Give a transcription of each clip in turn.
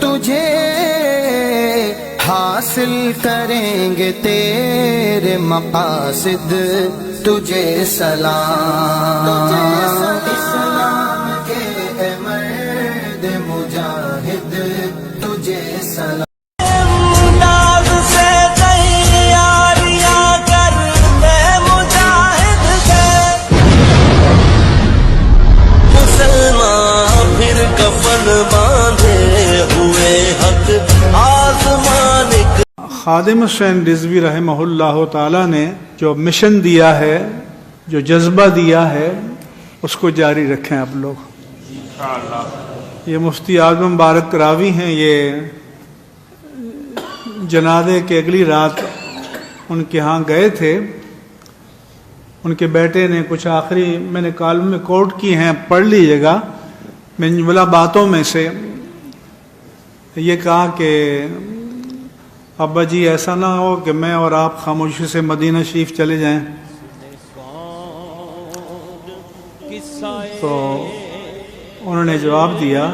تجھے حاصل کریں گے تیرے مقاصد، تجھے سلام اسلام کے اے مرد مجاہد، تجھے سلام۔ خادم حسین رضوی رحمہ اللہ تعالیٰ نے جو مشن دیا ہے، جو جذبہ دیا ہے، اس کو جاری رکھیں آپ لوگ۔ یہ مفتی اعظم مبارک راوی ہیں، یہ جنازے کے اگلی رات ان کے ہاں گئے تھے۔ ان کے بیٹے نے کچھ آخری میں نے کالم میں کوٹ کی ہیں، پڑھ لیجیے گا۔ میں جملہ باتوں میں سے یہ کہا کہ ابا جی ایسا نہ ہو کہ میں اور آپ خاموشی سے مدینہ شریف چلے جائیں۔ تو انہوں نے جواب دیا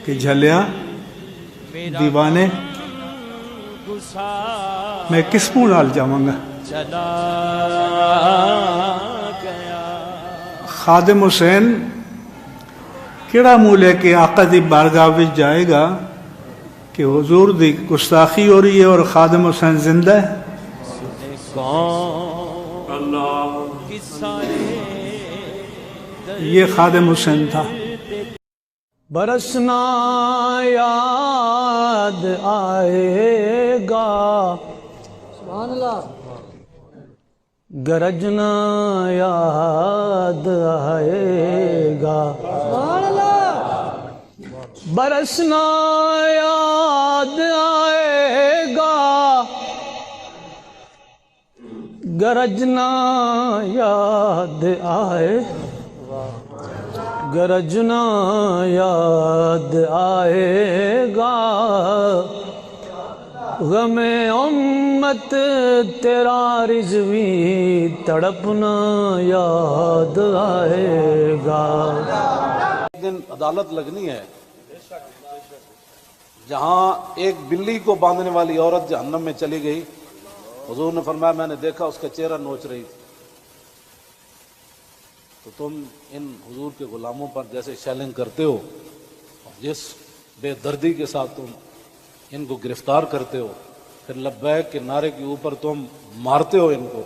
کہ جھلیا دیوانے، میں کس منہ نال جاواں گا۔ خادم حسین کیڑا منہ لے کے آقا دی بارگاہ وچ جائے گا کہ حضور دی گستاخی ہو رہی ہے اور خادم حسین زندہ ہے۔ یہ خادم حسین تھا۔ برسنا یاد آئے گا، سبحان اللہ، گرجنا یاد آئے گا، سبحان اللہ، برسنا یاد آئے گا، گرجنا یاد آئے، گرجنا یاد آئے گا، غم امت تیرا رضوی تڑپنا یاد آئے گا۔ ایک دن عدالت لگنی ہے جہاں ایک بلی کو باندھنے والی عورت جہنم میں چلی گئی۔ حضور نے فرمایا میں نے دیکھا اس کا چہرہ نوچ رہی تھی۔ تو تم ان حضور کے غلاموں پر جیسے شیلنگ کرتے ہو، جس بے دردی کے ساتھ تم ان کو گرفتار کرتے ہو، پھر لبیک کے نعرے کے اوپر تم مارتے ہو ان کو،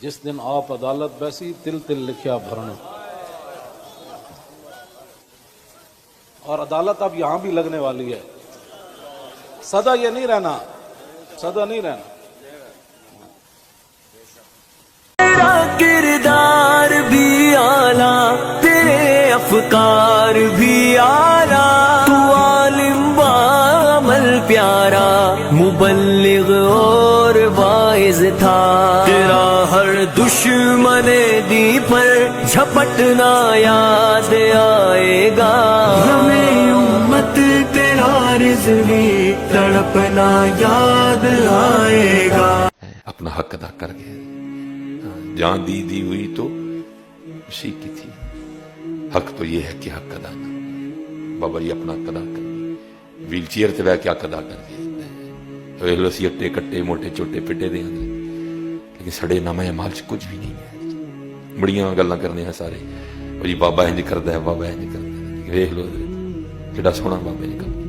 جس دن آپ عدالت بیسی تل تل لکھیا بھرنا۔ اور عدالت اب یہاں بھی لگنے والی ہے۔ سدا یہ نہیں رہنا، سدا نہیں رہنا۔ تیرا کردار بھی اعلیٰ، تیرے افکار بھی اعلیٰ، تو عالم بعمل پیارا، مبلغ اور واعظ تھا، تیرا ہر دشمن دی پر جھپٹنا یاد آئے گا، ہمیں امت تیرا رضوی تڑپنا یاد آئے گا۔ اپنا حق ادا کر گئے، جان دی ہوئی تو اسی کی تھی۔ حق تو یہ ہے کہ حق ادا نہ، بابا جی اپنا حق ادا کر گئے، ویل چیئر تے بہ کے حق ادا کر گئے، لسی اٹے کٹے موٹے چھوٹے پٹے دے اندر، لیکن سڑے نامہ مال چ کچھ بھی نہیں ہے۔ بڑیاں گلاں کرنے ہیں سارے، جی بابا انج کردا ہے، بابا انج کردا ہے، ویکھ لو کیڑا سوہنا بابے نے کام کیتا۔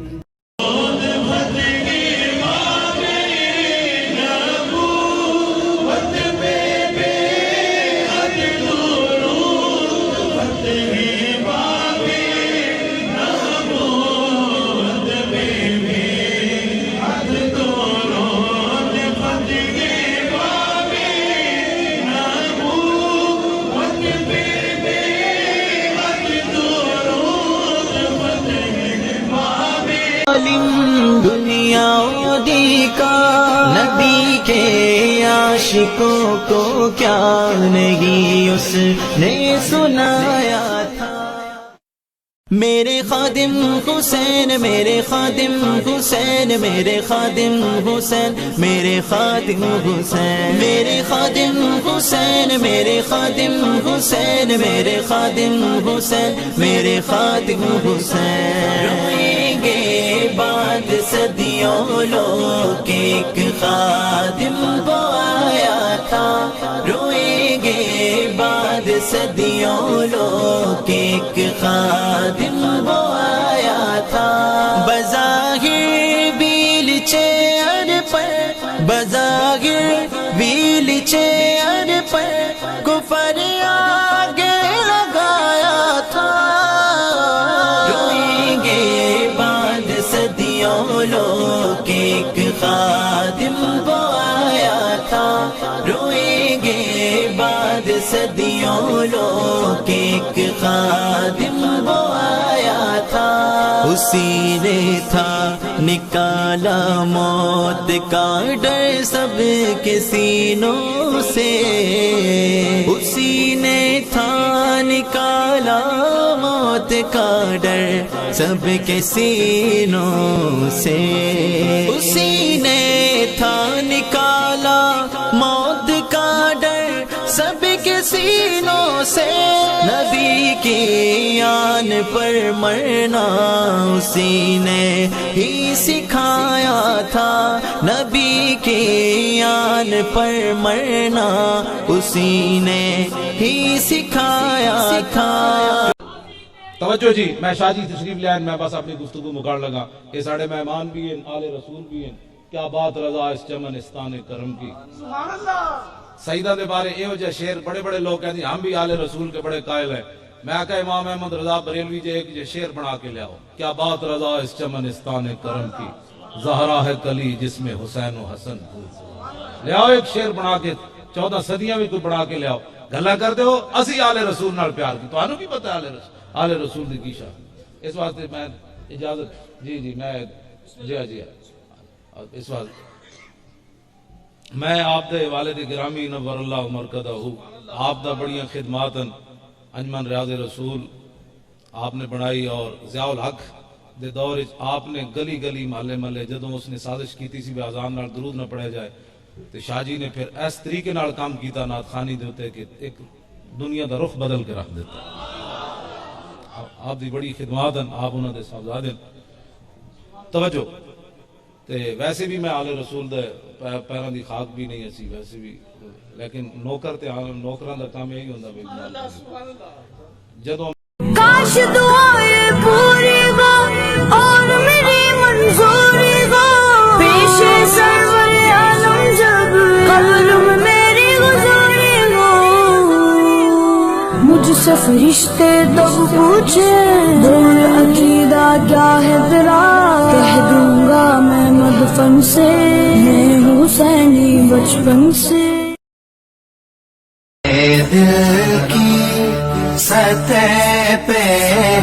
دنیا دی کا نبی کے عاشقوں کو کیا نہیں اس نے سنایا تھا۔ میرے خادم حسین میرے خادم حسین میرے خادم حسین میرے خادم حسین میرے خادم حسین میرے خادم حسین میرے خادم حسین میرے خادم حسین روئیں گے بعد صدیوں لوگ ایک خادم وہ آیا تھا روئیں گے بعد صدیوں لوگ ایک خادم وہ آیا تھا بظاہر بیل چیئر پر بظاہر بیل چیئر پر کفر آگے لگایا تھا روئیں گے بعد صدیوں لوگ ایک خادم وہ آیا تھا روئیں گے بعد صدیوں لوگ ایک خادم وہ آیا تھا اسی نے تھا نکالا موت کا ڈر سب کے سینوں سے اسی نے تھا نکالا موت کا ڈر سب کے سینوں سے اسی نے تھا نکالا موت کا ڈر سب کے سینوں سے نبی کی آن پر مرنا اسی نے ہی سکھایا تھا نبی کی آن پر مرنا اسی نے ہی سکھایا تھا توجہ جی میں شاہ جی تشریف لے آئے میں بس اپنی گفتگو مکاڑ لگا یہ ساڑھے مہمان بھی ہیں آل رسول بھی ہیں کیا بات رضا اس چمنستان کرم کی سیدہ دے بارے یہ وجہ شعر بڑے بڑے لوگ کہتے ہیں ہم بھی آل رسول کے بڑے قائل ہیں میں آقا امام احمد رضا بریلوی جے ایک شعر بنا کے لے آؤ کیا بات رضا اس چمنستان کرم کی زہرا ہے کلی جس میں حسین و حسن لے آؤ ایک شعر بنا کے 14 صدیاں بھی کوئی بنا کے لے آؤ گلا کر دے ہو اسی آل رسول نال پیار کی تو آنو کی پتہ ہے آل رسول دی کی شاہ اس واسطے میں اجازت جی میں جی اس واسطے میں آپ دے والد گرامی نور اللہ مرکدہ ہوں آپ دا بڑیاں خدماتن انجمن ریاض رسول آپ نے بنائی اور ضیاء الحق دے دور آپ نے گلی گلی محلے محلے جدوں اس نے سازش کیتی سی بھی آزان نال درود نہ پڑھے جائے تو شاہ جی نے پھر اس طریقے نال کام کیتا نات خانی دے ہوتے کہ ایک دنیا دا رخ بدل کے رکھ دیتا آپ دی بڑی خدماتن آپ انہوں دے صاحبزادن توجہ تے ویسے بھی میں آل رسول دے پیران دی خاک بھی نہیں اسی ویسے بھی لیکن نوکر تے نوکران دا کام یہی ہوندا بے جدوں کاش دعائیں پوری ہو اور میری منظوری ہو پیش سرور عالم جب قبر میں میری گزاری ہو مجھ سے فرشتے دب پوچھے دور عقیدہ کیا ہے تیرا کہہ دوں گا میں مدفن سے میں حسینی بچپن سے دل کی سطح پہ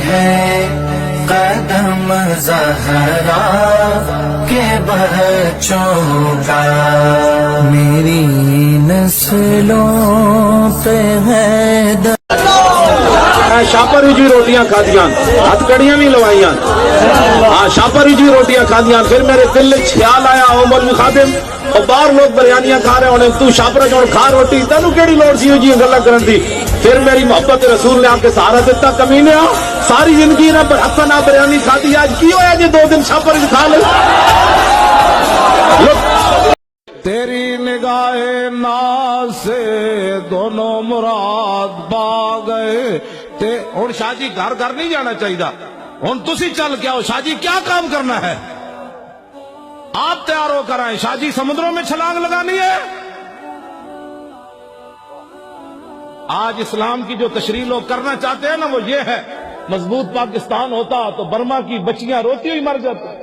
ہے قدم زہرا کے بچوں کا میری نسلوں پہ ہے شاپر جی روٹیاں کھادیاں ہاتھ کڑیاں بھی لوائیاں ہاں شاپر جی روٹیاں کھادیاں پھر میرے دل خیال آیا او مولوی خادم اور باہر لوگ بریانیاں کھا رہے ہونے تو شاپر جوڑ کھا روٹی تینوں کیڑی لوڑ سی جی گلا کرن دی پھر میری محبت رسول نے آ کے سہارا دیتا کمینے ساری زندگی نہ ہفتہ نہ بریانی کھادی آج کی ہویا جی 2 دن شاپر جی کھا لے تیری نگاہ ناز سے دونوں مراد پا گئے ہن شاہ جی گھر گھر نہیں جانا چاہیے ہن تسی چل کے آؤ شاہ جی کیا کام کرنا ہے آپ تیار ہو کر آئیں شاہ جی سمندروں میں چھلانگ لگانی ہے آج اسلام کی جو تشریح لوگ کرنا چاہتے ہیں نا وہ یہ ہے مضبوط پاکستان ہوتا تو برما کی بچیاں روتی ہوئی مر جاتی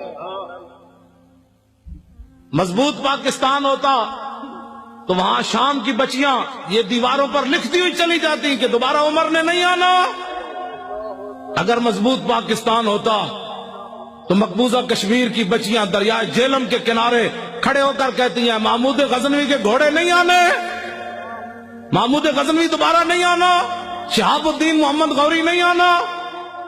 مضبوط پاکستان ہوتا تو وہاں شام کی بچیاں یہ دیواروں پر لکھتی ہوئی چلی جاتی کہ دوبارہ عمر نے نہیں آنا اگر مضبوط پاکستان ہوتا تو مقبوضہ کشمیر کی بچیاں دریائے جیلم کے کنارے کھڑے ہو کر کہتی ہیں محمود غزنوی کے گھوڑے نہیں آنے محمود غزنوی دوبارہ نہیں آنا شہاب الدین محمد غوری نہیں آنا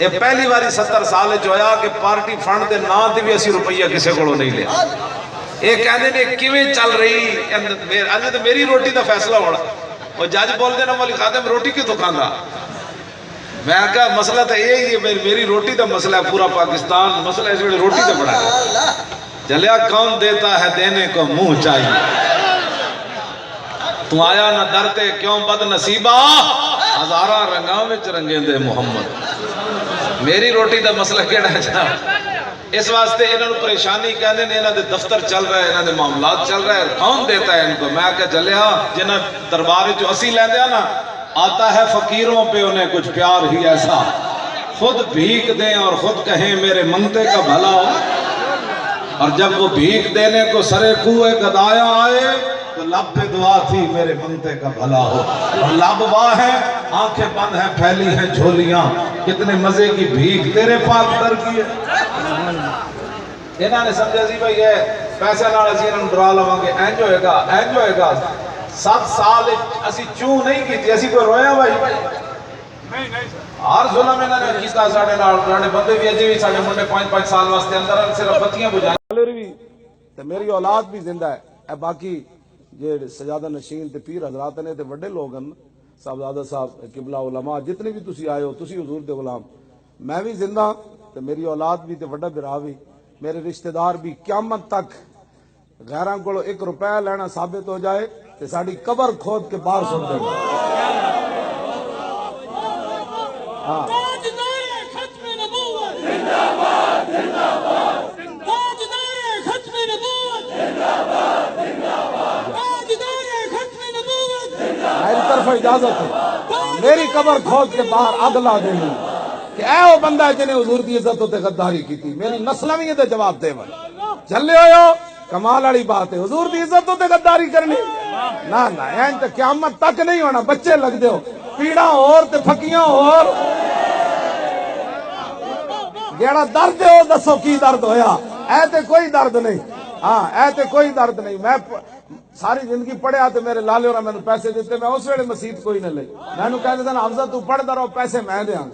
یہ پہلی باری 70 سال ہویا کہ پارٹی فنڈ دے نا دی بھی اسی روپیہ کسے کو نہیں لیا. یہ کہتے ہیں کیویں چل رہی اجے تو میری روٹی دا فیصلہ ہونا. وہ جج بول دینا مولوی خادم روٹی کی دکان دا. میں کہا مسئلہ تو یہی ہے میری روٹی دا مسئلہ ہے. پورا پاکستان مسئلہ اس وقت روٹی دا بڑا ہے. چلیا کون دیتا ہے دینے کو منہ چاہیے. تو آیا نہ درتے کیوں بد نصیبہ ہزارہ رنگاں وچ رنگیں دے محمد. میری روٹی دا مسئلہ کیڑا ہے جناب. اس واسطے انہوں نے پریشانی کہنے نے انہوں نے دفتر چل رہا ہے انہوں نے معاملات چل رہا ہے. کون دیتا ہے ان کو. میں کہا چلیا جنہاں دربار جو اسی لے دیا نا آتا ہے فقیروں پہ انہیں کچھ پیار ہی ایسا. خود بھیک دیں اور خود کہیں میرے منگتے کا بھلا ہو. اور جب وہ بھیک دینے کو سرے کوئے گدایا آئے تو لب پہ دعا تھی میرے منگتے کا بھلا ہو. اور لب واہ ہے آنکھیں بند ہیں پھیلی ہیں جھولیاں. کتنے مزے کی بھیک تیرے پاک در کی ہے. انہوں نے سمجھا سی بھائی یہ پیسے نال اسی انہوں ڈرا لواں گے اینج ہوئے گا. 7 سال اسی چوں نہیں کی تھی. اسی کوئی رویا بھائی ہر ظلم انہوں نے کیتا ساڑھے نال. ساڑھے بندے بھی اجے بھی ساڑھے منڈے 5 سال واسطے اندر صرف بتیاں بجھائیں. میری اولاد بھی زندہ ہے. اے باقی جے سجادہ نشین تے پیر حضرات نے تے وڈے لوگ ہیں صاحبزادہ صاحب قبلہ علماء جتنے بھی تسی آئے ہو تسی حضور دے غلام. میں بھی زندہ تے میری اولاد بھی تے وڈا برا بھی میرے رشتہ دار بھی. قیامت تک غیراں کولو 1 روپے لینا ثابت ہو جائے تے ساڈی قبر کھود کے باہر سن دے. ہاں میری طرف اجازت ہے میری قبر کھود کے باہر اگ لا دینی کہ اے وہ بندہ جنہیں حضور دی عزت تے غداری کی تھی. میری نسل بھی یہ جواب دے ون چلے ہو کمال والی بات ہے. حضور دی عزت تے غداری کرنی نہ این تے قیامت تک نہیں ہونا. بچے لگ دے ہو پیڑا اور تے پھکیاں اور جیڑا درد ہو دسو کی درد ہویا. اے تے کوئی درد نہیں. ہاں اے تے کوئی درد نہیں. میں ساری زندگی پڑھیا تو میرے لالے اور میں نے پیسے دیتے. میں اس ویلے مسیت کوئی نہ لئی. میں نے کہتے تھے حفظہ تو پڑھدا رہو پیسے میں دیاں.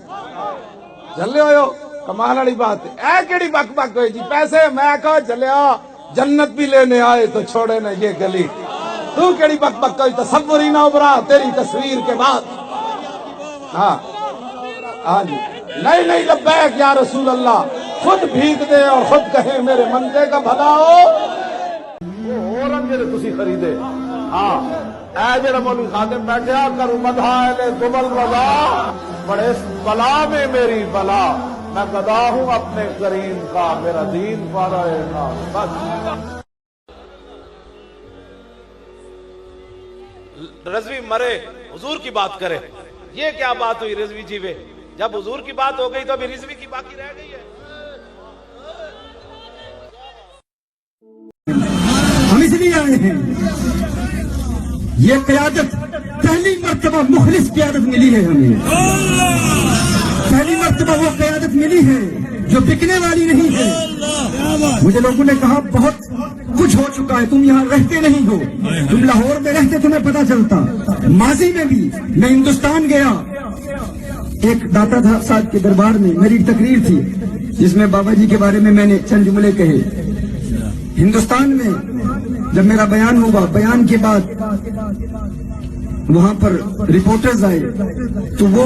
چلے ہوئے ہو کمال والی بات ہے. اے کیڑی بک بک ہوئی جی پیسے. میں کہا چلیا جنت بھی لینے آئے تو چھوڑے نہ یہ گلی. تو کیڑی بک بک ہوئی تصور ہی نہ ابھرا تیری تصویر کے بعد. ہاں ہاں جی نہیں لبیک یا رسول اللہ. خود بھیگ دے اور خود کہے میرے منگتے کا بھلا ہو. جڑے تسی خریدے ہاں اے جڑا مولوی خادم بیٹھا کروں مدحائے دبل رضا بڑے بلا میں میری بلا. میں گدا ہوں اپنے کریم کا میرا دین پارا ہے نا بس. رضوی مرے حضور کی بات کرے. یہ کیا بات ہوئی رضوی جیوے. جب حضور کی بات ہو گئی تو ابھی رضوی کی باقی رہ گئی ہے. ہم اس لیے آئے ہیں یہ قیادت پہلی مرتبہ مخلص قیادت ملی ہے. ہمیں پہلی مرتبہ وہ قیادت ملی ہے جو بکنے والی نہیں ہے. مجھے لوگوں نے کہا بہت کچھ ہو چکا ہے تم یہاں رہتے نہیں ہو. تم لاہور میں رہتے تمہیں پتا چلتا. ماضی میں بھی میں ہندوستان گیا ایک داتا صاحب کے دربار میں میری تقریر تھی جس میں بابا جی کے بارے میں نے چند جملے کہے. ہندوستان میں جب میرا بیان ہوا بیان کے بعد وہاں پر رپورٹرز آئے تو وہ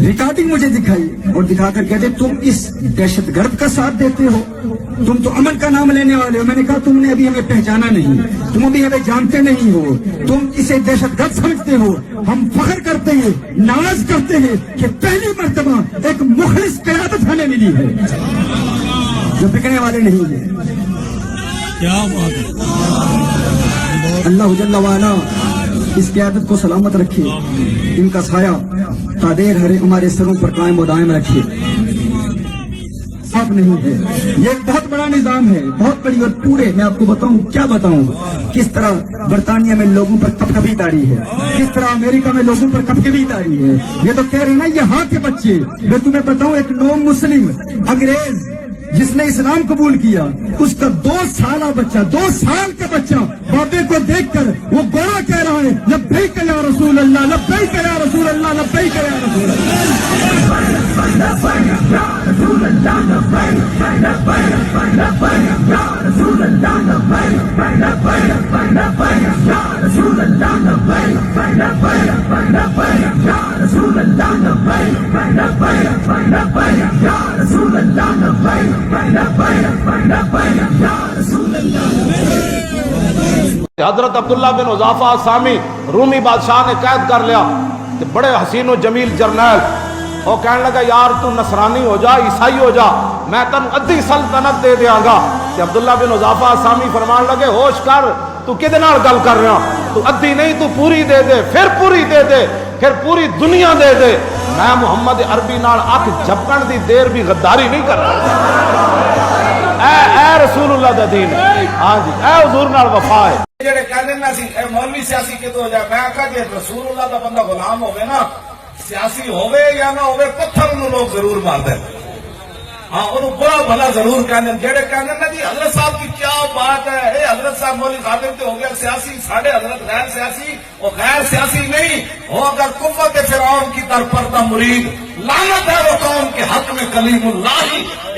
ریکارڈنگ مجھے دکھائی اور دکھا کر کہتے تم اس دہشت گرد کا ساتھ دیتے ہو. تم تو امن کا نام لینے والے ہو. میں نے کہا تم نے ابھی ہمیں پہچانا نہیں. تم ابھی ہمیں جانتے نہیں ہو. تم اسے دہشت گرد سمجھتے ہو. ہم فخر کرتے ہیں ناز کرتے ہیں کہ پہلی مرتبہ ایک مخلص قیادت ہمیں ملی ہے جو بکنے والے نہیں ہیں. کیا بات ہے. اللہ جل وعلا اس قیادت کو سلامت رکھے. ان کا سایہ قادر ہرے ہمارے سروں پر قائم و دائم رکھے. صاف نہیں ہے. یہ ایک بہت بڑا نظام ہے بہت بڑی اور پورے. میں آپ کو بتاؤں کیا بتاؤں کس طرح برطانیہ میں لوگوں پر کپکپی تاری ہے. کس طرح امریکہ میں لوگوں پر کپکپی تاری ہے. یہ تو کہہ رہے نا یہاں کے بچے. میں تمہیں بتاؤں ایک نو مسلم انگریز جس نے اسلام قبول کیا اس کا 2 سالہ بچہ 2 سال کا بچہ بابے کو دیکھ کر وہ گوڑا کہہ رہا ہے لبیک یا رسول اللہ لبیک یا رسول اللہ لبیک یا رسول اللہ. حضرت عبداللہ بن حذافہ سامی رومی بادشاہ نے قید کر لیا کہ بڑے حسین و جمیل جرنیل، وہ کہنے لگا یار تو نصرانی ہو جا، عیسائی ہو جا، میں تنوں ادھی سلطنت دے دیاں گا۔ کہ عبداللہ بن حذافہ سامی فرمان لگے ہوش کر، تو کدے نال گل کر رہا، تو ادھی نہیں تو پوری دے دے، پھر پوری دے دے، پھر پوری دنیا دے دے، میں محمد عربی نال اکھ جھپکن دی دیر بھی غداری نہیں کر رہا۔ اے رسول اللہ دا دین، ہاں جی اے حضور نال وفا ہے۔ جڑے کہندے نا سی اے مولوی سیاسی کدو ہو جائے، میں آکھا جے رسول اللہ دا بندہ غلام ہوے نا، سیاسی ہوے یا نہ ہوے، پتھر نوں لوگ ضرور مار دے، ہاں انہوں برا بھلا ضرور کہنے۔ جڑے کہنے نا جی حضرت صاحب کی کیا بات ہے، اے حضرت صاحب مولوی خادم تے ہو گیا سیاسی، ساڑھے حضرت غیر سیاسی، وہ غیر سیاسی نہیں، وہ اگر قوت فرعون کی در پردہ مرید، لعنت ہے وہ قوم کے حق میں کلیم اللہ۔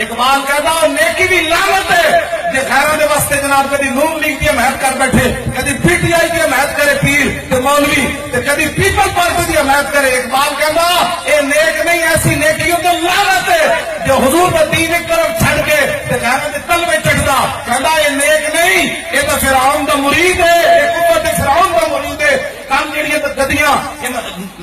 اقبال کہتا ہے نیکی بھی لعنت ہے جے خیرہ دے واسطے جناب کدی نون لیگ کی حمایت کر بیٹھے، کدی پی ٹی آئی کی حمایت کرے پیر تے مولوی، تے کدی پیپل پارٹی کی حمایت کرے۔ اقبال کہتا اے نیک نہیں، ایسی نیکیوں تے لعنت ہے جو حضور دا دین ایک طرف چھڑ کے تے خیرہ دے تل میں چڑھدا، کہتا اے نیک نہیں، اے تو فرعون دا مرید ہے، اے قوت فرعون دا مرید ہے۔ کام جڑیاں تے گدیاں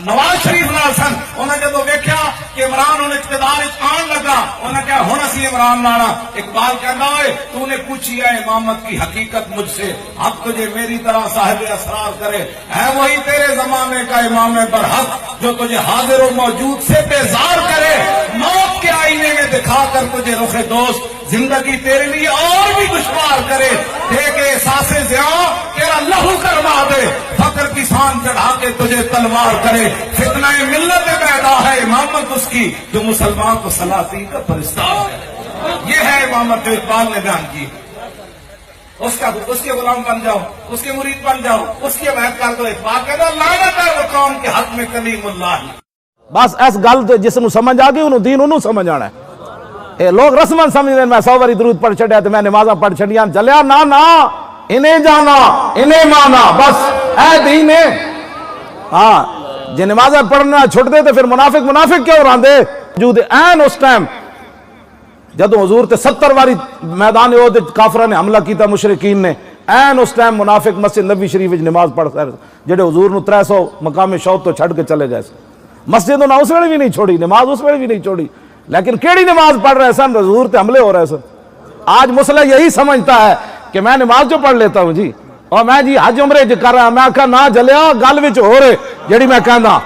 نواز شریف نال سن، انہاں جدوں ویکھیا کہ عمران ہن اقتدار وچ آن لگا، انہاں کہا ہن اسی عمران نال۔ اقبال کہندا ہے تو نے پوچھی ہے امامت کی حقیقت مجھ سے، اب تجھے میری طرح صاحب اسرار کرے، ہے وہی تیرے زمانے کا امام برحق جو تجھے حاضر و موجود سے بیزار کرے، موت کے آئینے میں دکھا کر تجھے رخ دوست زندگی تیرے لیے اور بھی دشوار کرے، دیکھ احساس زیاں تیرا لہو کروا دے، فقر کی سان چڑھا کے تجھے تلوار کرے، فتنہ ملت پیدا ہے امامت اس کی جو مسلمان کو سلاطین کا پرستار ہے۔ یہ ہے امامت جو اقبال نے بیان کی۔ اس کے غلام بن جاؤ، اس کے مرید بن جاؤ، اس کی حمایت کر دو۔ اقبال کہتا لعنت ہے وہ قوم کے حق میں کلیم اللہ۔ بس اس گل جس نو سمجھ آ گئی انہوں دین انہوں سمجھ آنا ہے۔ اے لوگ رسمن سمجھتے ہیں میں 100 باری درود پڑھ چھڑیا تو میں نمازاں پڑھ چھڑیاں، چلیا نا نا، انہیں جانا انہیں مانا، بس اے دین ہے۔ ہاں جے نمازاں پڑھنا چھوڑ دے تو پھر منافق کیوں راندے؟ موجود این اس ٹائم جدو حضور تے 70 باری میدان احد کافراں نے حملہ کیتا مشرکین نے، این اس ٹائم منافق مسجد نبی شریف وچ نماز پڑھ کر جڑے حضور نو 300 مقام شوق تو چھڑ کے چلے گئے، مسجد انہاں اس ویلے بھی نہیں چھوڑی، نماز اس ویلے بھی نہیں چھوڑی، لیکن کیڑی نماز پڑھ رہے سن؟ حضور تے حملے ہو رہے سن۔ آج مسلح یہی سمجھتا ہے کہ میں نماز جو پڑھ لیتا ہوں جی، اور میں جی حج عمرے جو کر رہا، میں کہا نہ جلیا گل وچ ہو رہے جڑی میں کہندا،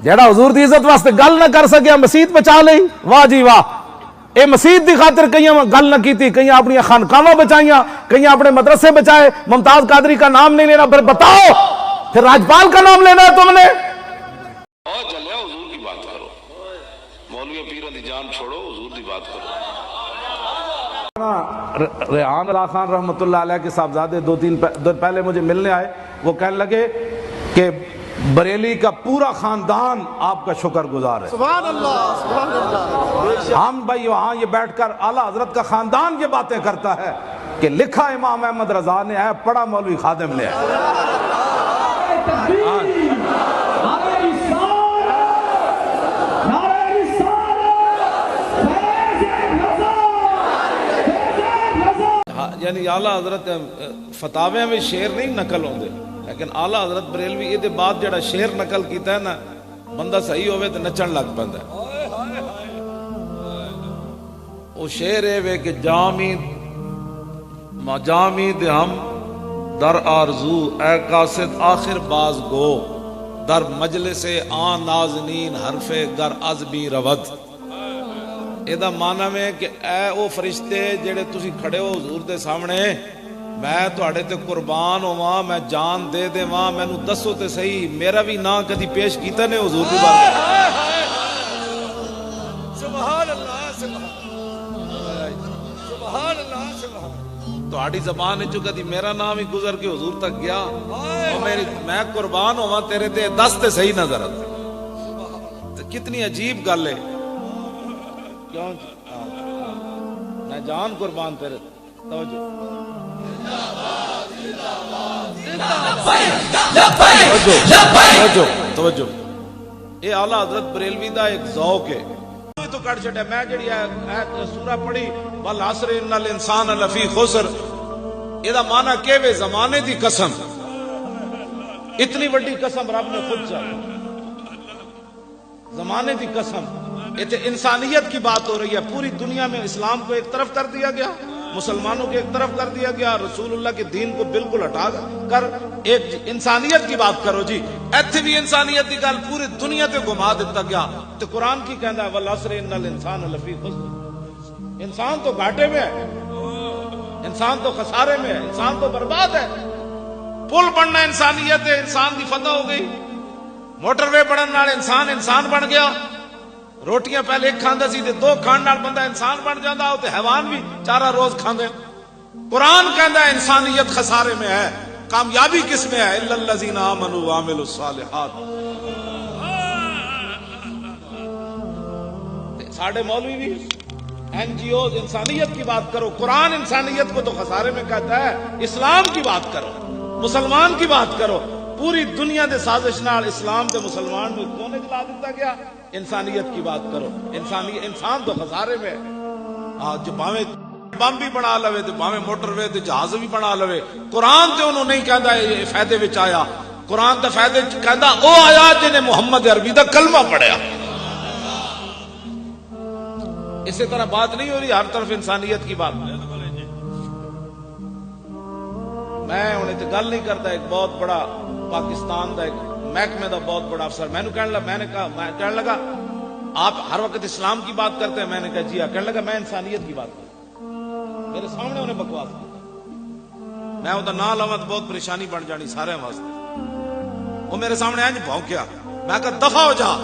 جیڑا حضور دی عزت واسطے گل نہ کر سکیا مسجد بچا لئی، واہ جی واہ۔ اے مسجد دی خاطر کئیاں گل نہ کیتی، کئیاں اپنی خانقاہاں بچائیاں، کئیاں اپنے مدرسے بچائے، ممتاز قادری کا نام نہیں لینا، پھر بتاؤ پھر راجپال کا نام لینا ہے تم نے؟ اور چلے حضور کی بات کرو، مولوی پیروں دی جان چھوڑو، حضور دی بات کرو۔ ریحان اللہ خان رحمۃ اللہ علیہ کے صاحبزادے 2-3 دن پہلے مجھے ملنے آئے، وہ کہنے لگے کہ بریلی کا پورا خاندان آپ کا شکر گزار ہے۔ سبحان اللہ، سبحان اللہ۔ ہم بھائی وہاں یہ بیٹھ کر اعلیٰ حضرت کا خاندان یہ باتیں کرتا ہے کہ لکھا امام احمد رضا نے ہے، پڑھا مولوی خادم نے ہے۔ یعنی اعلیٰ حضرت فتاوے میں شعر نہیں نقل ہوندے، لیکن اعلیٰ حضرت بریلوی یہ بعد جڑا شعر نقل کیتا ہے نا، بندہ صحیح ہوئے تو نچن لگ پندا ہے۔ وہ شعر ہے وے کہ جامی ہم در آرزو اے قاصد آخر باز گو، در مجلس آن نازنین حرف گر عزبی رود۔ یہ معنی میں کہ اے او فرشتے جڑے تسی کھڑے ہو حضور دے سامنے، میں تواڈے تے قربان ہوواں، میں جان دے دیواں، مینوں دسو تے صحیح میرا بھی نام کدی پیش کیتا نے حضور دی بارگاہ؟ سبحان اللہ، سبحان اللہ، سبحان۔ تہاڈی زبان وچوں کدی میرا نام ہی گزر کے حضور تک گیا؟ اور میں قربان ہوواں تیرے تے، دس تے صحیح نظر آتا۔ کتنی عجیب گل ہے، کیوں؟ میں جان قربان پھر توجہ توجہ یہ اعلیٰ حضرت بریلوی دا ایک ذوق ہے تو کٹ چھٹے میں جڑی سورہ پڑھی والعصر ان الانسان لفی خسر یہ دا معنی کہ وے زمانے دی قسم اتنی بڑی قسم رب نے خود چاہی زمانے دی قسم یہ انسانیت کی بات ہو رہی ہے پوری دنیا میں اسلام کو ایک طرف کر دیا گیا مسلمانوں کو ایک طرف کر دیا گیا رسول اللہ کے دین کو بالکل ہٹا کر ایک انسانیت کی بات کرو جی ایتھے بھی انسانیت کی گل پوری دنیا تے گھما دیتا گیا تو قرآن کی کہندا ہے والعصر ان الانسان لفی خسر انسان تو گھاٹے میں ہے انسان تو خسارے میں ہے انسان تو برباد ہے پل بننا انسانیت ہے انسان کی فتح ہو گئی موٹر وے بننے والے انسان بن گیا روٹیاں پہلے ایک کھاندا سی تے دو کھان نال بندہ انسان بن جاندا تے حیوان بھی چارہ روز کھاندے قرآن کہندا ہے انسانیت خسارے میں ہے کامیابی کس میں ہے الا الذین آمنوا وعملوا الصالحات ساڈے مولوی بھی این جی اوز انسانیت کی بات کرو قرآن انسانیت کو تو خسارے میں کہتا ہے اسلام کی بات کرو مسلمان کی بات کرو پوری دنیا دے سازش نال اسلام دے مسلمان میں کونے جلا دیتا گیا انسانیت کی بات کرو انسان تو خسارے میں جو باویں بم بھی بنا لوے تے باویں موٹر وے تے جہاز بھی بنا لوے قرآن تے انہوں نہیں کہندا یہ فائدے وچ آیا قرآن تے فائدے وچ کہندا او آیا جنے محمد عربی دا کلمہ پڑھیا اسی طرح بات نہیں ہو رہی ہر طرف انسانیت کی بات میں انہیں تے گل نہیں کرتا ایک بہت بڑا پاکستان دا ایک محکمے دا بہت بڑا افسر میں نے کہنے لگا آپ ہر وقت اسلام کی بات کرتے ہیں میں نے کہا جی ہاں کہنے لگا میں انسانیت کی بات کرتا میرے سامنے انہیں بکواس کی میں وہ نہ لوا تو بہت پریشانی بن جانی سارے واسطے وہ میرے سامنے آئے بھونکیا میں کہا دفع ہو جا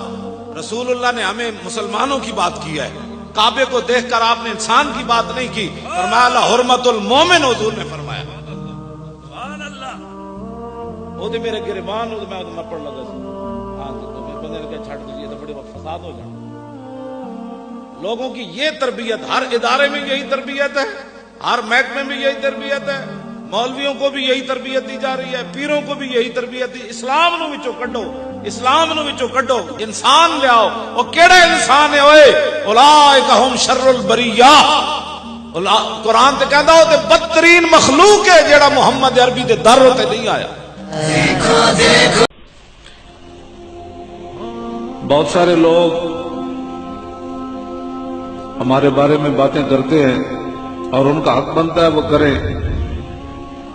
رسول اللہ نے ہمیں مسلمانوں کی بات کی ہے کعبے کو دیکھ کر آپ نے انسان کی بات نہیں کی فرمایا لحرمت المومن حضور نے فرمایا وہ تو میرے گریبان ہو تو میں نپڑ لگا سی ہاں تو میرے بندے نے کہا چھٹ دیجیے تو بڑے فساد ہو جانا لوگوں کی یہ تربیت ہر ادارے میں یہی تربیت ہے ہر محکمے میں یہی تربیت ہے مولویوں کو بھی یہی تربیت دی جا رہی ہے پیروں کو بھی یہی تربیت دی اسلام نو وچوں کڈو اسلام نو وچوں کڈو انسان لے آؤ او کیڑا انسان ہے اوئے اولئک هم شر البریہ قرآن تے کہندا او تے بدترین مخلوق ہے جیڑا محمد عربی دے در تے نہیں آیا بہت سارے لوگ ہمارے بارے میں باتیں کرتے ہیں اور ان کا حق بنتا ہے وہ کریں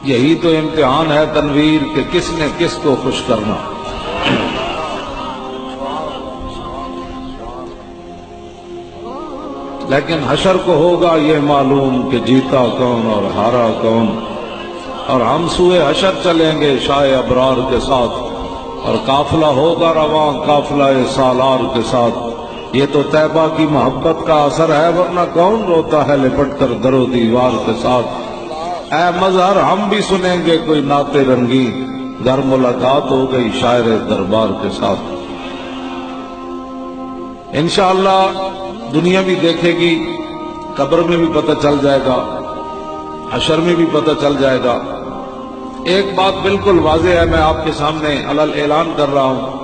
یہی تو امتحان ہے تنویر کہ کس نے کس کو خوش کرنا لیکن حشر کو ہوگا یہ معلوم کہ جیتا کون اور ہارا کون اور ہم سوئے حشر چلیں گے شاہ ابرار کے ساتھ اور قافلہ ہوگا رواں قافلہ سالار کے ساتھ یہ تو طیبہ کی محبت کا اثر ہے ورنہ کون روتا ہے لپٹ کر در و دیوار کے ساتھ اے مظہر ہم بھی سنیں گے کوئی نعت رنگی گر ملاقات ہو گئی شاعر دربار کے ساتھ انشاءاللہ دنیا بھی دیکھے گی قبر میں بھی پتہ چل جائے گا حشر میں بھی پتہ چل جائے گا ایک بات بالکل واضح ہے میں آپ کے سامنے علل اعلان کر رہا ہوں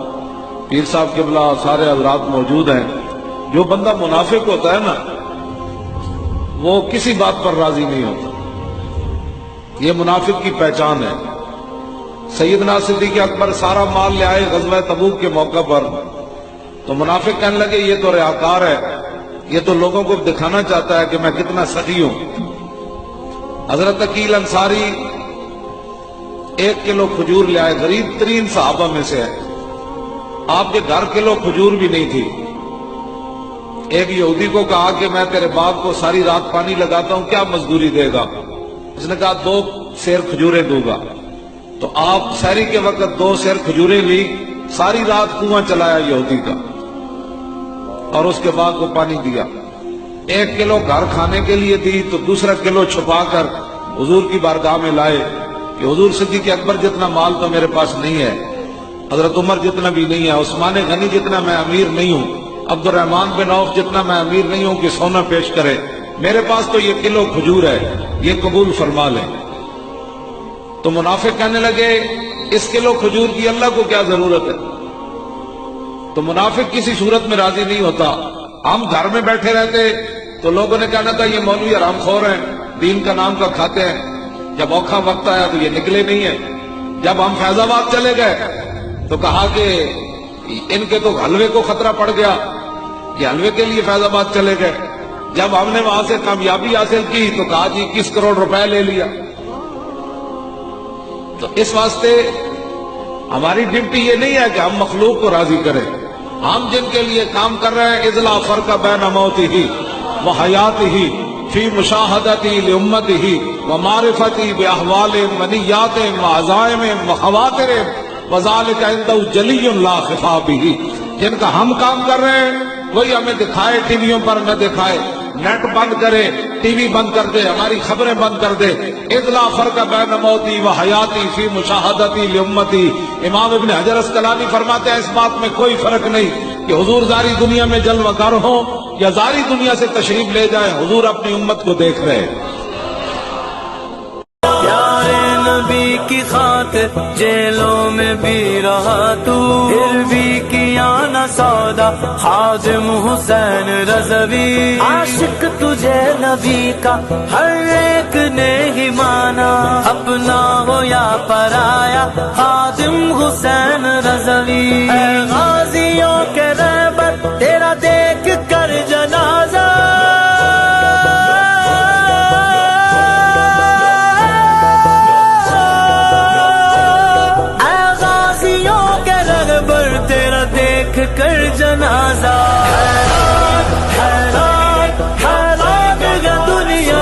پیر صاحب قبلہ سارے حضرات موجود ہیں جو بندہ منافق ہوتا ہے نا وہ کسی بات پر راضی نہیں ہوتا یہ منافق کی پہچان ہے سیدنا صدیق اکبر سارا مال لے آئے غزوہ تبوک کے موقع پر تو منافق کہنے لگے یہ تو ریاکار ہے یہ تو لوگوں کو دکھانا چاہتا ہے کہ میں کتنا سخی ہوں حضرت عقیل انصاری 1 کلو کھجور لے آئے غریب ترین صحابہ میں سے ہے آپ کے گھر کلو کھجور بھی نہیں تھی ایک یہودی کو کہا کہ میں تیرے باغ کو ساری رات پانی لگاتا ہوں کیا مزدوری دے گا اس نے کہا 2 سیر کھجوریں دوں گا تو آپ سحری کے وقت 2 سیر کھجوریں لی ساری رات کنواں چلایا یہودی کا اور اس کے باغ کو پانی دیا 1 کلو گھر کھانے کے لیے دی تو دوسرا کلو چھپا کر حضور کی بارگاہ میں لائے کہ حضور صدیق اکبر جتنا مال تو میرے پاس نہیں ہے حضرت عمر جتنا بھی نہیں ہے عثمان غنی جتنا میں امیر نہیں ہوں عبد الرحمن بن عوف جتنا میں امیر نہیں ہوں کہ سونا پیش کرے میرے پاس تو یہ کلو کھجور ہے، یہ قبول فرما لیں۔ تو منافق کہنے لگے اس کلو کھجور کی اللہ کو کیا ضرورت ہے؟ تو منافق کسی صورت میں راضی نہیں ہوتا۔ ہم گھر میں بیٹھے رہتے تو لوگوں نے کہنا تھا یہ مولوی حرام خور ہیں، دین کا نام کا کھاتے ہیں، جب اوکھا وقت آیا تو یہ نکلے نہیں ہیں۔ جب ہم فیض آباد چلے گئے تو کہا کہ ان کے تو حلوے کو خطرہ پڑ گیا، یہ حلوے کے لیے فیض آباد چلے گئے۔ جب ہم نے وہاں سے کامیابی حاصل کی تو کہا جی 21 کروڑ روپے لے لیا۔ تو اس واسطے ہماری ڈیوٹی یہ نہیں ہے کہ ہم مخلوق کو راضی کریں، ہم جن کے لیے کام کر رہے ہیں اذلا فرق بین موتہ و حیاتہ فی مشاہدتی لامتہ و معرفتی باحوال و نیات و عزائم و خواطر وذالک عنده جلی لا خفا بہ۔ جن کا ہم کام کر رہے ہیں وہی ہمیں دکھائے ٹی ویوں پر نہ دکھائے، نیٹ بند کرے، ٹی وی بند کر دے، ہماری خبریں بند کر دے۔ اذلا فرق بین موتی و حیاتی فی مشاہدتی لامتی۔ امام ابن حجر اسقلانی فرماتے ہیں اس بات میں کوئی فرق نہیں کہ حضور ظاہری دنیا میں جلوہ گر ہوں یا ظاہری دنیا سے تشریف لے جائیں، حضور اپنی امت کو دیکھ رہے ہیں۔ پیارے نبی کی خاطر جیلوں میں بھی رہا تو، پھر بھی کیا نہ سودا خادم حسین رضوی۔ عاشق تجھے نبی کا ہر ایک نے ہی مانا، اپنا ہو یا پرایا خادم حسین رضوی۔ اے غازیوں کے رہبر تیرا دیکھ کر جنازہ، تیرا دیکھ کر جنازہ، حیران حیران حیران ہے دنیا،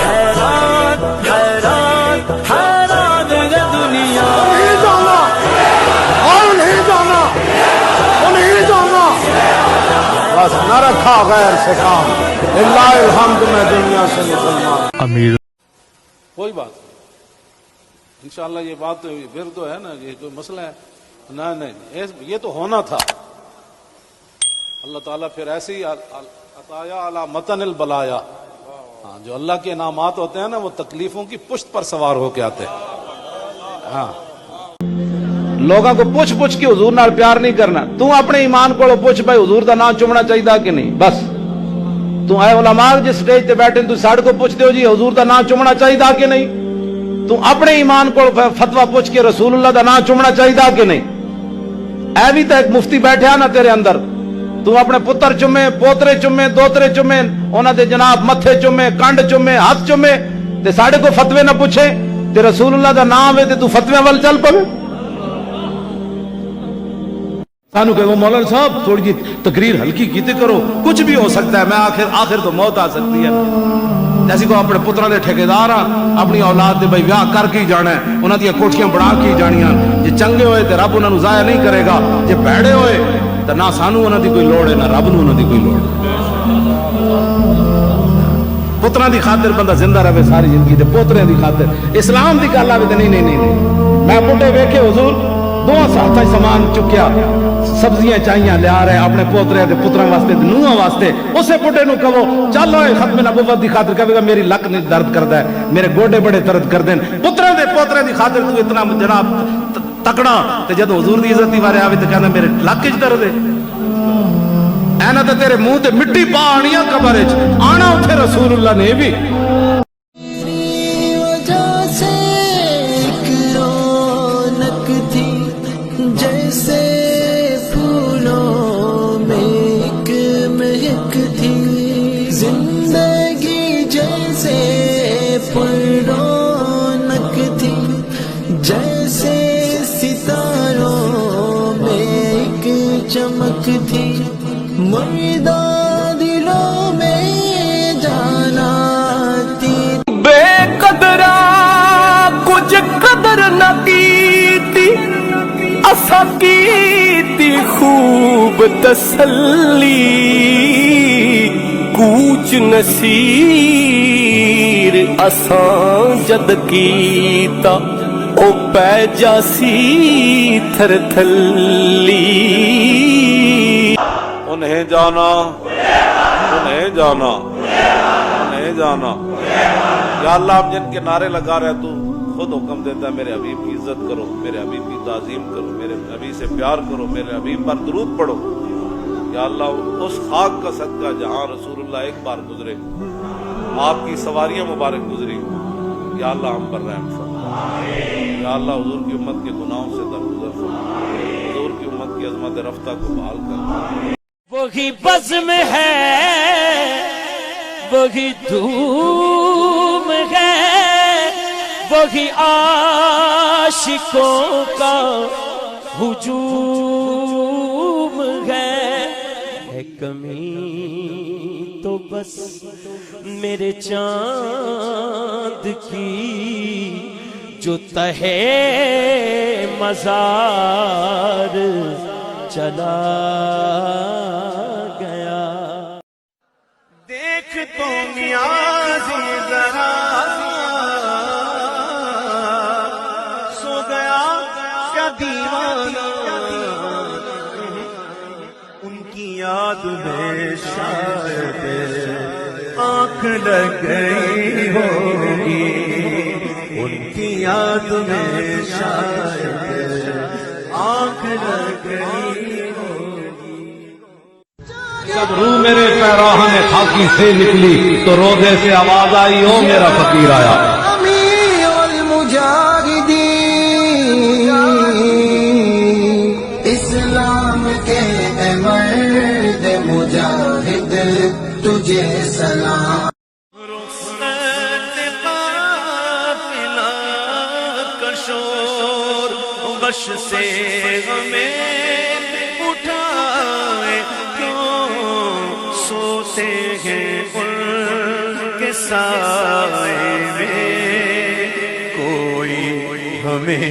حیران حیران حیران ہے دنیا۔ نہیں جانا اور نہیں جانا، وہ نہیں جانا، بس نہ رکھا غیر سے کام، للہ الحمد میں دنیا سے مسلمان۔ کوئی بات نہیں، انشاءاللہ یہ بات ورد ہے نا، یہ کوئی مسئلہ ہے نہیں، یہ تو ہونا تھا۔ اللہ تعالیٰ پھر ایسے ہی عطایا علی متن البلایا، ہاں جو اللہ کے انعامات ہوتے ہیں نا وہ تکلیفوں کی پشت پر سوار ہو کے آتے ہیں۔ ہاں لوگاں کو پوچھ پوچھ کے حضور نال پیار نہیں کرنا، تو اپنے ایمان کو پوچھ بھائی حضور دا نام چومنا چاہیے کہ نہیں، بس تو اے علماء جس سٹیج تے بیٹھے تو ساڑھ کو پوچھتے ہو جی حضور دا نام چومنا چاہیے کہ نہیں، تو اپنے ایمان کو فتویٰ پوچھ کے رسول اللہ دا نام چومنا چاہیے کہ نہیں۔ اے بھی تو ایک مفتی بیٹھا نا تیرے اندر، تو اپنے پتر چومے، پوترے چومے، دوترے چومے، انہاں دے جناب متھے چومے، کنڈ چومے، ہاتھ چومے، تے ساڑھے کو فتوے نہ پوچھے، تے رسول اللہ دا نام ہے تے تو فتوے وال چل پوے۔ سانو کہ وہ مولانا صاحب تھوڑی جی تقریر ہلکی کیتے کرو، کچھ بھی ہو سکتا ہے، میں آخر تو موت آ سکتی ہے۔ جیسے کو اپنے پتروں دے ٹھیکیدار اپنی اولاد دے بھائی ویاہ کر کے ہی جانا ہے، انہاں دی کوٹھیاں بڑھا کے ہی جانیاں، جے چنگے ہوئے تے رب انہاں نو ضائع نہیں کرے گا، جے بھڑے ہوئے تے نہ سانو انہاں دی کوئی لوڑ ہے نہ رب نو انہاں دی کوئی لوڑ ہے۔ پتراں دی خاطر بندہ زندہ رہے ساری زندگی تے پوترے دی خاطر اسلام دی گل آوے تے نہیں، میں بڈھے ویکھے حضور دو ساتھ سامان چکیا، سبزیاں چاہیے لیا رہے اپنے پوترے دے پتراں واسطے نوہاں واسطے، اسے بڈھے نو کہو چل ہوئے ختم نبوت دی خاطر، کہے گا میری لک نہیں درد کردا ہے، میرے گوڈے بڑے درد کردے ہیں، پترے دے پوترے دی خاطر تو اتنا جناب تکڑا، تے جدوں حضور دی عزت دی بارے آوے تے کہندا میرے لک وچ درد ہے۔ اینا تے تیرے منہ تے مٹی پا آنی قبر وچ، آنا اوتھے رسول اللہ نے بھی۔ جیسے پھولوں میں ایک مہک تھی، زندگی جیسے پررونق تھی، جیسے ستاروں میں ایک چمک تھی، مردہ دلوں میں جانا تھی، بے قدرہ کچھ قدر نہ کیتی، اسا کیتی خوب تسلی، کوچ نصیر اساں جد کیتا، او پہ جاسی تھر تھلی۔ انہیں جانا نہیں جانا. یا اللہ ہم جن کے نعرے لگا رہے تو خود حکم دیتا ہے میرے حبیب کی عزت کرو, میرے حبیب کی تعظیم کرو, میرے حبیب سے پیار کرو, میرے حبیب پر درود پڑھو. یا اللہ اس خاک کا صدقہ جہاں رسول اللہ ایک بار گزرے, آپ کی سواریاں مبارک گزری, یا اللہ ہم پر رحم فرما. یا اللہ حضور کی امت کے گناہوں سے درگزر فرما, حضور کی امت کی عظمت رفتہ کو بحال کر. وہی بزم ہے, وہی دھوم ہے, وہی عاشقوں کا ہجوم ہے کمی تو بس میرے چاند کی جو تہے مزار چلا گیا. دیکھ تو نیازی ذرا سو گیا کیا دیوانہ, ان کی یاد میں شاید آنکھ لگ گئی ہوگی, ان کی یاد میں شاید آنکھ لگ گئی ہوگی. جب روح میرے پیراہن خاکی سے نکلی تو روزے سے آواز آئی, او میرا فقیر آیا. امیر المجاہدین اسلام کے اے مرد مجاہد تجھے سلام. کشور بش سے ہمیں اٹھائے, کیوں سوتے ہیں ان کے سائے میں, کوئی ہمیں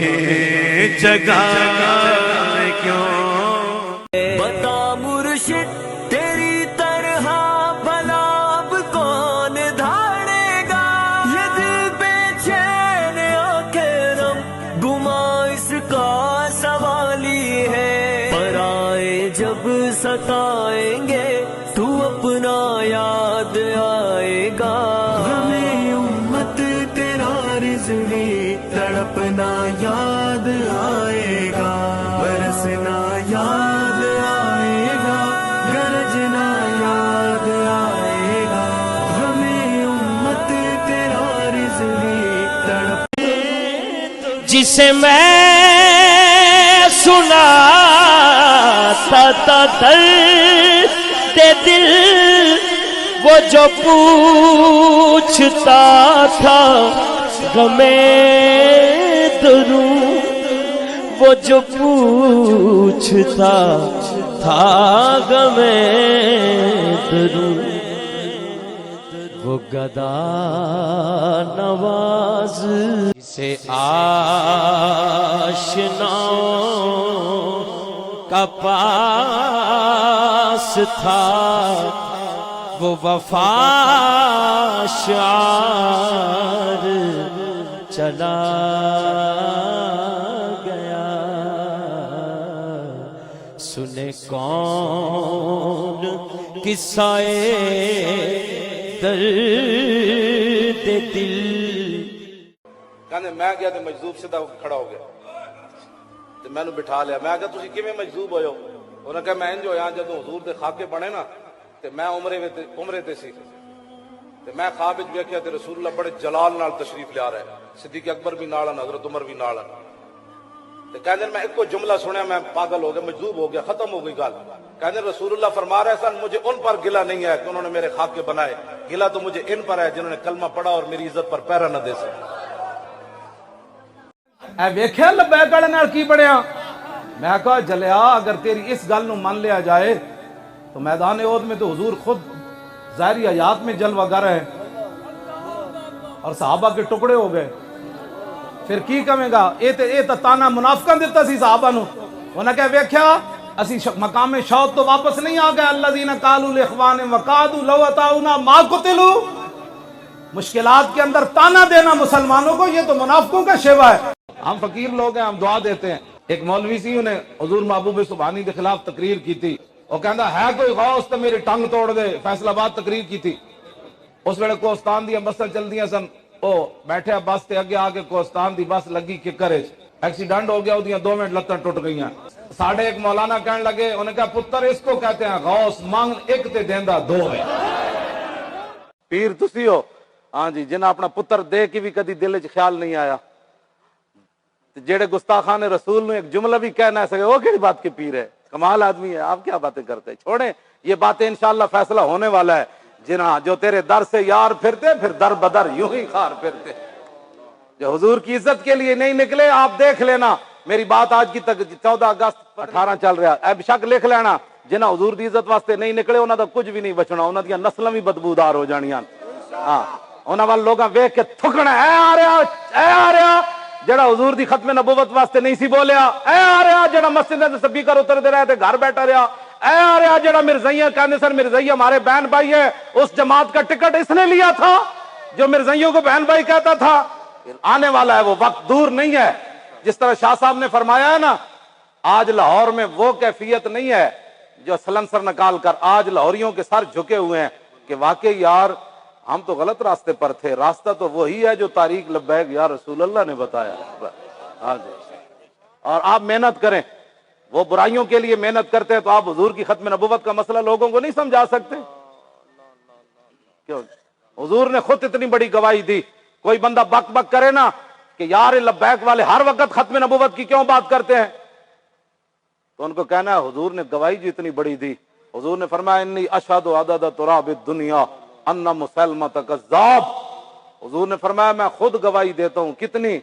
جگائے کیوں. بتا مرشد تیری طرح بھلا اب کون دھاڑے گا, یہ دل بے چین آکرم گما اس کا سوال ہی ہے. پرائے جب ستائیں گے تو اپنا یاد آئے گا, ہمیں امت تیرا رضوی تڑپنا یاد آئے گا, برسنا یاد آئے گا, گرجنا یاد آئے گا, ہمیں امت تیرا رضوی تڑپ. جسے میں سناتا تھا درد دل, وہ جو پوچھتا تھا غمیں دروں, وہ جو پوچھتا تھا غمیں دروں, وہ گدا نواز سے آشناؤں کا پاس تھا, وہ وفا شعار چلا گیا. سنے کون قصہ درد دل. کہنے میں گیا تو مجذوب سیدھا ہو کے کھڑا ہو گیا, تو میں نے بٹھا لیا. میں کہا تسی کیویں مجذوب ہوئے ہو؟ انہوں نے کہا میں انج ہویا جدوں حضور دے خاکے بنے نا تے میں عمرے تے سی, تے میں خواب وچ ویکھیا تے رسول اللہ بڑے جلال نال تشریف لیا رہے, صدیق اکبر بھی نال, حضرت عمر بھی نال. تے کہندے میں ایک کو جملہ سنیا میں پاگل ہو گیا, مجذوب ہو گیا, ختم ہو گئی گل. کہندے رسول اللہ فرما رہے سن مجھے ان پر گلہ نہیں ہے کہ انہوں نے میرے خاکے بنائے, گلہ تو مجھے ان پر ہے جنہوں نے کلمہ پڑھا اور میری عزت پر پیرا نہ دے سکے. اے ویکھیا لبیک والے نال کی بڑیا. میں کہا جلیا اگر تیری اس گل نو مان لیا جائے تو میدان احد میں تو حضور خود ظاہری حیات میں جلوہ گر ہے اور صحابہ کے ٹکڑے ہو گئے. پھر کی کہے گا اے تے تانا منافقاں دتا سی صحابہ نو. انہاں کہ ویکھیا اسی مقام شوق تو واپس نہیں آ گئے. الذین قالوا لاخوانہم وقعدوا لو اطاعونا ما قتلوا. مشکلات کے اندر تانا دینا مسلمانوں کو یہ تو منافقوں کا شیوا ہے. ہم فقیر لوگ ہیں, ہم دعا دیتے ہیں. ایک مولوی سی انہیں حضور محبوب سبحانی کے خلاف تقریر کی تھی. وہ کہندا ہے کوئی غوث تو میری ٹنگ توڑ دے. فیصل آباد تقریر کی تھی. اس ویلے کوہستان دیا بساں چلدیاں سن، او بیٹھے بس تے اگے آ کے کوہستان دی بس لگی ککر وچ، ایکسیڈنٹ ہو گیا، اودیاں 2 منٹ لتاں ٹوٹ گئیاں۔ ساڈے ایک مولانا کہنے لگے، انہوں نے کہا پتر اس کو کہتے ہیں غوث، مانگ ایک تے دیندا 2 ہے۔ پیر تسی ہو، ہاں جی، جنہیں اپنا پتر دے کے بھی کدی دل وچ خیال نہیں آیا، جیڑے گستاخان رسول نے ایک جملہ بھی کہنا ہے وہ کیڑی بات کے پیر ہے؟ کمال آدمی ہے، آپ کیا باتیں کرتے ہیں؟ چھوڑیں یہ باتیں، انشاءاللہ فیصلہ ہونے والا ہے۔ جنہاں جو تیرے در سے یار پھرتے پھر در بدر یوں ہی خار پھرتے، جو حضور کی عزت کے لیے نہیں نکلے، آپ دیکھ لینا میری بات آج کی تک 14 اگست 18 چل رہا ہے، بے شک لکھ لینا جنہاں حضور دی عزت واسطے نہیں نکلے انہاں دا کچھ بھی نہیں بچنا، انہاں دی نسلاں بھی بدبودار ہو جانیاں۔ ہاں انہاں وال لوگاں ویکھ کے تھکنا، اے آ رہا جڑا حضور دی ختم نبوت واسطے نہیں سی بولیا، اے آ رہا جڑا مسجد دے سپیکر اتردے رہے تے گھر بیٹھا رہا، اے آ رہا جڑا مرزائیاں کہنے سر مرزائی ہمارے بہن بھائی ہے، اس جماعت کا ٹکٹ اس نے لیا تھا جو مرزائیوں کو بہن بھائی کہتا تھا۔ آنے والا ہے وہ وقت، دور نہیں ہے۔ جس طرح شاہ صاحب نے فرمایا ہے نا، آج لاہور میں وہ کیفیت نہیں ہے جو سلنسر نکال کر آج لاہوریوں کے سر جھکے ہوئے ہیں کہ واقعی یار ہم تو غلط راستے پر تھے، راستہ تو وہی ہے جو طریق لبیک یا رسول اللہ نے بتایا۔ ہاں جی، اور آپ محنت کریں، وہ برائیوں کے لیے محنت کرتے ہیں تو آپ حضور کی ختم نبوت کا مسئلہ لوگوں کو نہیں سمجھا سکتے؟ کیوں؟ حضور نے خود اتنی بڑی گواہی دی، کوئی بندہ بک بک کرے نا کہ یار لبیک والے ہر وقت ختم نبوت کی کیوں بات کرتے ہیں، تو ان کو کہنا ہے حضور نے گواہی جو اتنی بڑی دی، حضور نے فرمایا انی اشہد عدد تراب الدنیا ان مسلمہ کذاب، حضور نے فرمایا میں خود گواہی دیتا ہوں، کتنی؟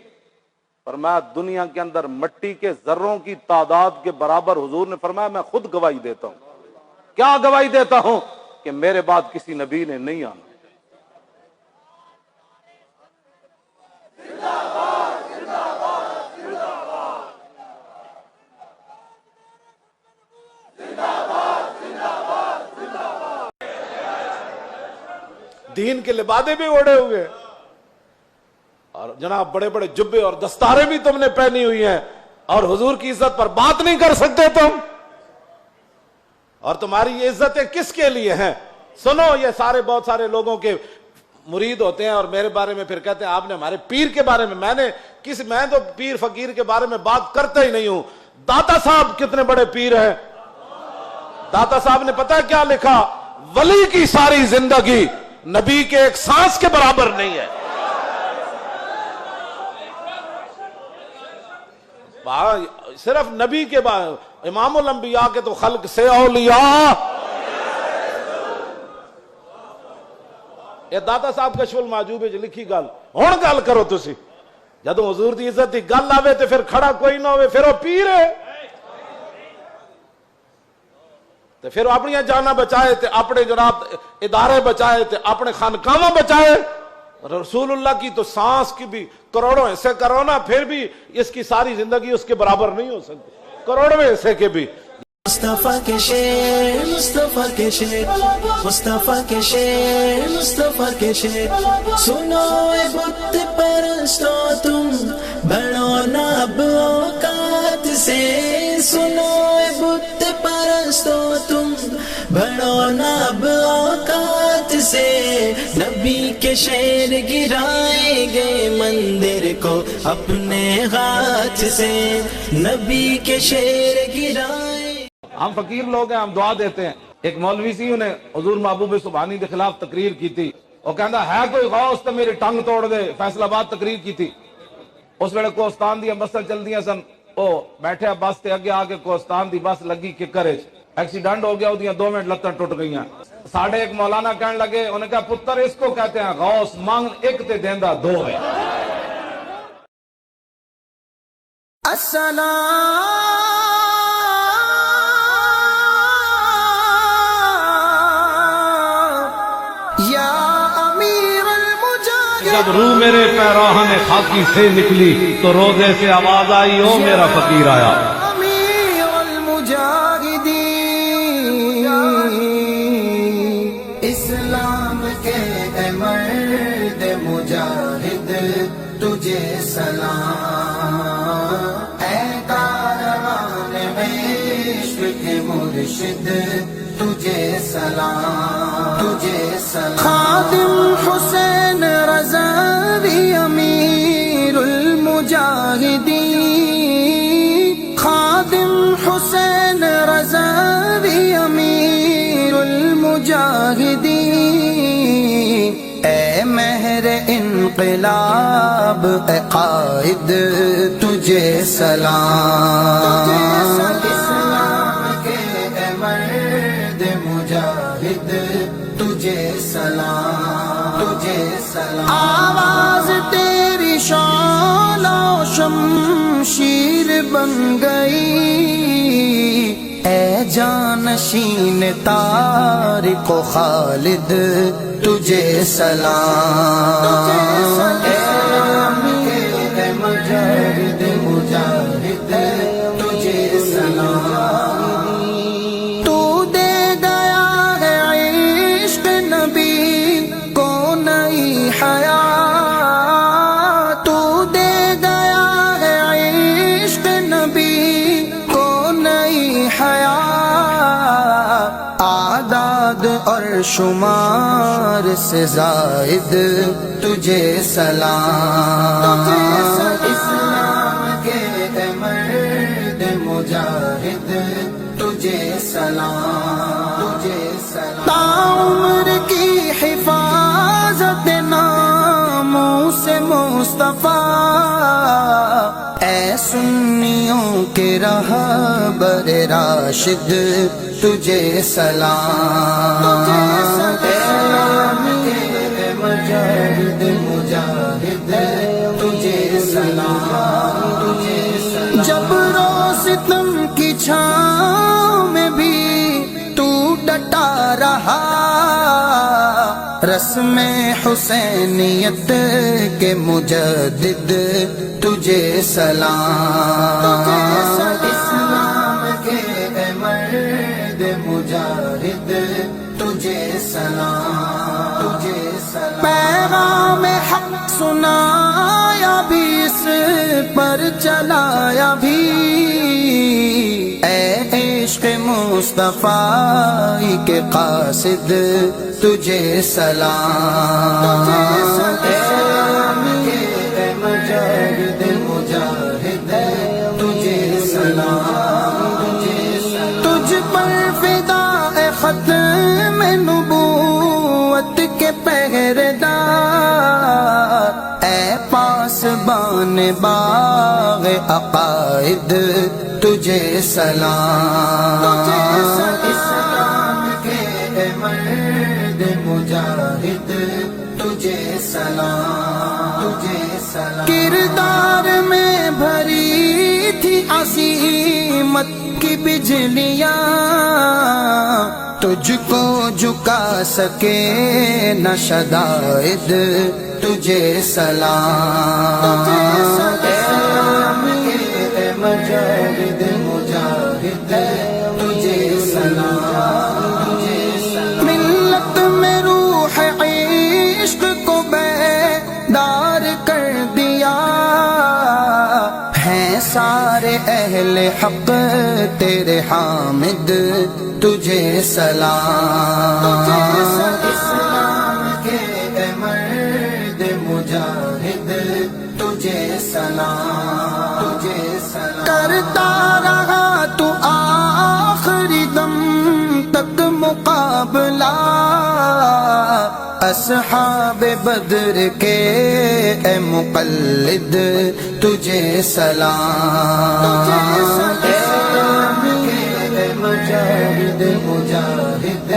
فرمایا دنیا کے اندر مٹی کے ذروں کی تعداد کے برابر، حضور نے فرمایا میں خود گواہی دیتا ہوں۔ کیا گواہی دیتا ہوں؟ کہ میرے بعد کسی نبی نے نہیں آنا۔ دین کے لبادے بھی اوڑے ہوئے اور جناب بڑے بڑے جبے اور دستاریں بھی تم نے پہنی ہوئی ہیں، اور حضور کی عزت پر بات نہیں کر سکتے تم، اور تمہاری یہ عزتیں کس کے لیے ہیں؟ سنو، یہ سارے بہت سارے لوگوں کے مرید ہوتے ہیں اور میرے بارے میں پھر کہتے ہیں آپ نے ہمارے پیر کے بارے میں، میں تو پیر فقیر کے بارے میں بات کرتا ہی نہیں ہوں۔ داتا صاحب کتنے بڑے پیر ہیں، داتا صاحب نے پتہ کیا لکھا؟ ولی کی ساری زندگی نبی کے ایک سانس کے برابر نہیں ہے۔ صرف نبی کے بعد امام الانبیاء کے تو خلق سے اولیاء۔ یہ داتا صاحب کشف المحجوب وچ لکھی گل، ہن گل کرو تسی، جدوں حضور دی عزت دی گل آوے تے پھر کھڑا کوئی نہ ہوئے، پھر وہ پیر ہے، تے پھر اپنی جاناں بچائے تے اپنے جناب ادارے بچائے تے اپنے خانقاہاں بچائے۔ رسول اللہ کی تو سانس کی بھی کروڑوں حصے کرو نا، پھر بھی اس کی ساری زندگی اس کے برابر نہیں ہو سکتی، کروڑویں حصے کے بھی۔ مصطفیٰ کے شیر، مصطفیٰ کے شیر، مصطفیٰ کے شیر، مصطفیٰ کے شیر، سنو اے بت پرستو تم بڑھو نا اب اوقات سے، سنو اے بت پرستو تم بڑھو نا اب اوقات سے، نبی کے شیر گرائیں گے مندر کو اپنے ہاتھ سے، نبی کے شیر گرائیں۔ ہم فقیر لوگ ہیں، ہم دعا دیتے ہیں۔ ایک مولوی سی انہیں حضور محبوب سبحانی کے خلاف تقریر کی تھی، وہ کہندا ہے کوئی غوث تو میری ٹنگ توڑ دے، فیصل آباد تقریر کی تھی۔ اس ویلے کوہستان دیا بساں چلدیاں سن، او بیٹھے بس تے اگے آ کے کوہستان دی بس لگی ککر وچ، ایکسیڈنٹ ہو گیا، اودیاں 2 منٹ لتاں ٹوٹ گئیاں۔ ساڈے ایک مولانا کہنے لگے، انہوں نے کہا پتر اس کو کہتے ہیں غوث، مانگ ایک تے دیندا 2 ہے۔ جب روح میرے پیراہن خاکی سے نکلی تو روزے سے آواز آئی او میرا فقیر آیا۔ امیر المجاہدین، اسلام کے اے مرد مجاہد تجھے سلام، اے کاروان عشق کے مرشد تجھے سلام، تجھے تجھے سلام خادم حسین رضوی امیر المجاہدین خادم حسین رضوی امیر المجاہدین اے مہر انقلاب اے قائد تجھے سلام اسلام کے اے مرد مجاہد تجھے سلام تجھے سلام آواز تیری شعلہ و شمشیر بن گئی اے جانشین طارق و خالد تجھے سلام اسلام کے اے مجاہد مجاہد تجھے سلام تو دے گیا ہے عشق نبی کو نئی حیات تو دے گیا ہے عشق نبی کو نئی حیات اعداد اور شمار سے زائد تجھے سلام اسلام کے اے مرد مجاہد تجھے سلام تجھے سلام تا عمر کی حفاظت ناموس مصطفیٰ اے سنیوں کے رہبر راشد تجھے سلام اسلام کے اے مجاہد مجاہد تجھے سلام تجھے سلام جب روستم کی چھاؤں میں بھی تو ڈٹا رہا رسم حسینیت کے مجدد تجھے سلام اسلام کے اے مرد مجاہد تجھے سلام تجھے سلام پیغام حق سنایا بھی اس پر چلایا بھی اے عشق مصطفیٰ کے قاصد تجھے سلام اسلام کے اے مجاہد مجاہد تجھے سلام تجھے سلام تجھ پر فدا اے ختم نبوت کے پہرےدار اے پاسبان باغ عقائد تجھے سلام اسلام کے اے مرد مجاہد تجھے سلام تجھے سلام کردار میں بھری تھی عظیمت کی بجلیاں تجھ کو جھکا سکے نہ شدائد تجھے سلام اسلام کے اے مجاہد مجاہد تجھے سلام تجھے سلام ملت میں روح عشق کو بیدار کر دیا ہیں سارے اہل حق تیرے حامد تجھے سلام اسلام کے اے مرد مجاہد تجھے سلام تجھے سلام کرتا رہا تو آخری دم تک مقابلہ اصحاب بدر کے اے مقلد تجھے سلام اسلام کے اے مجاہد مجاہد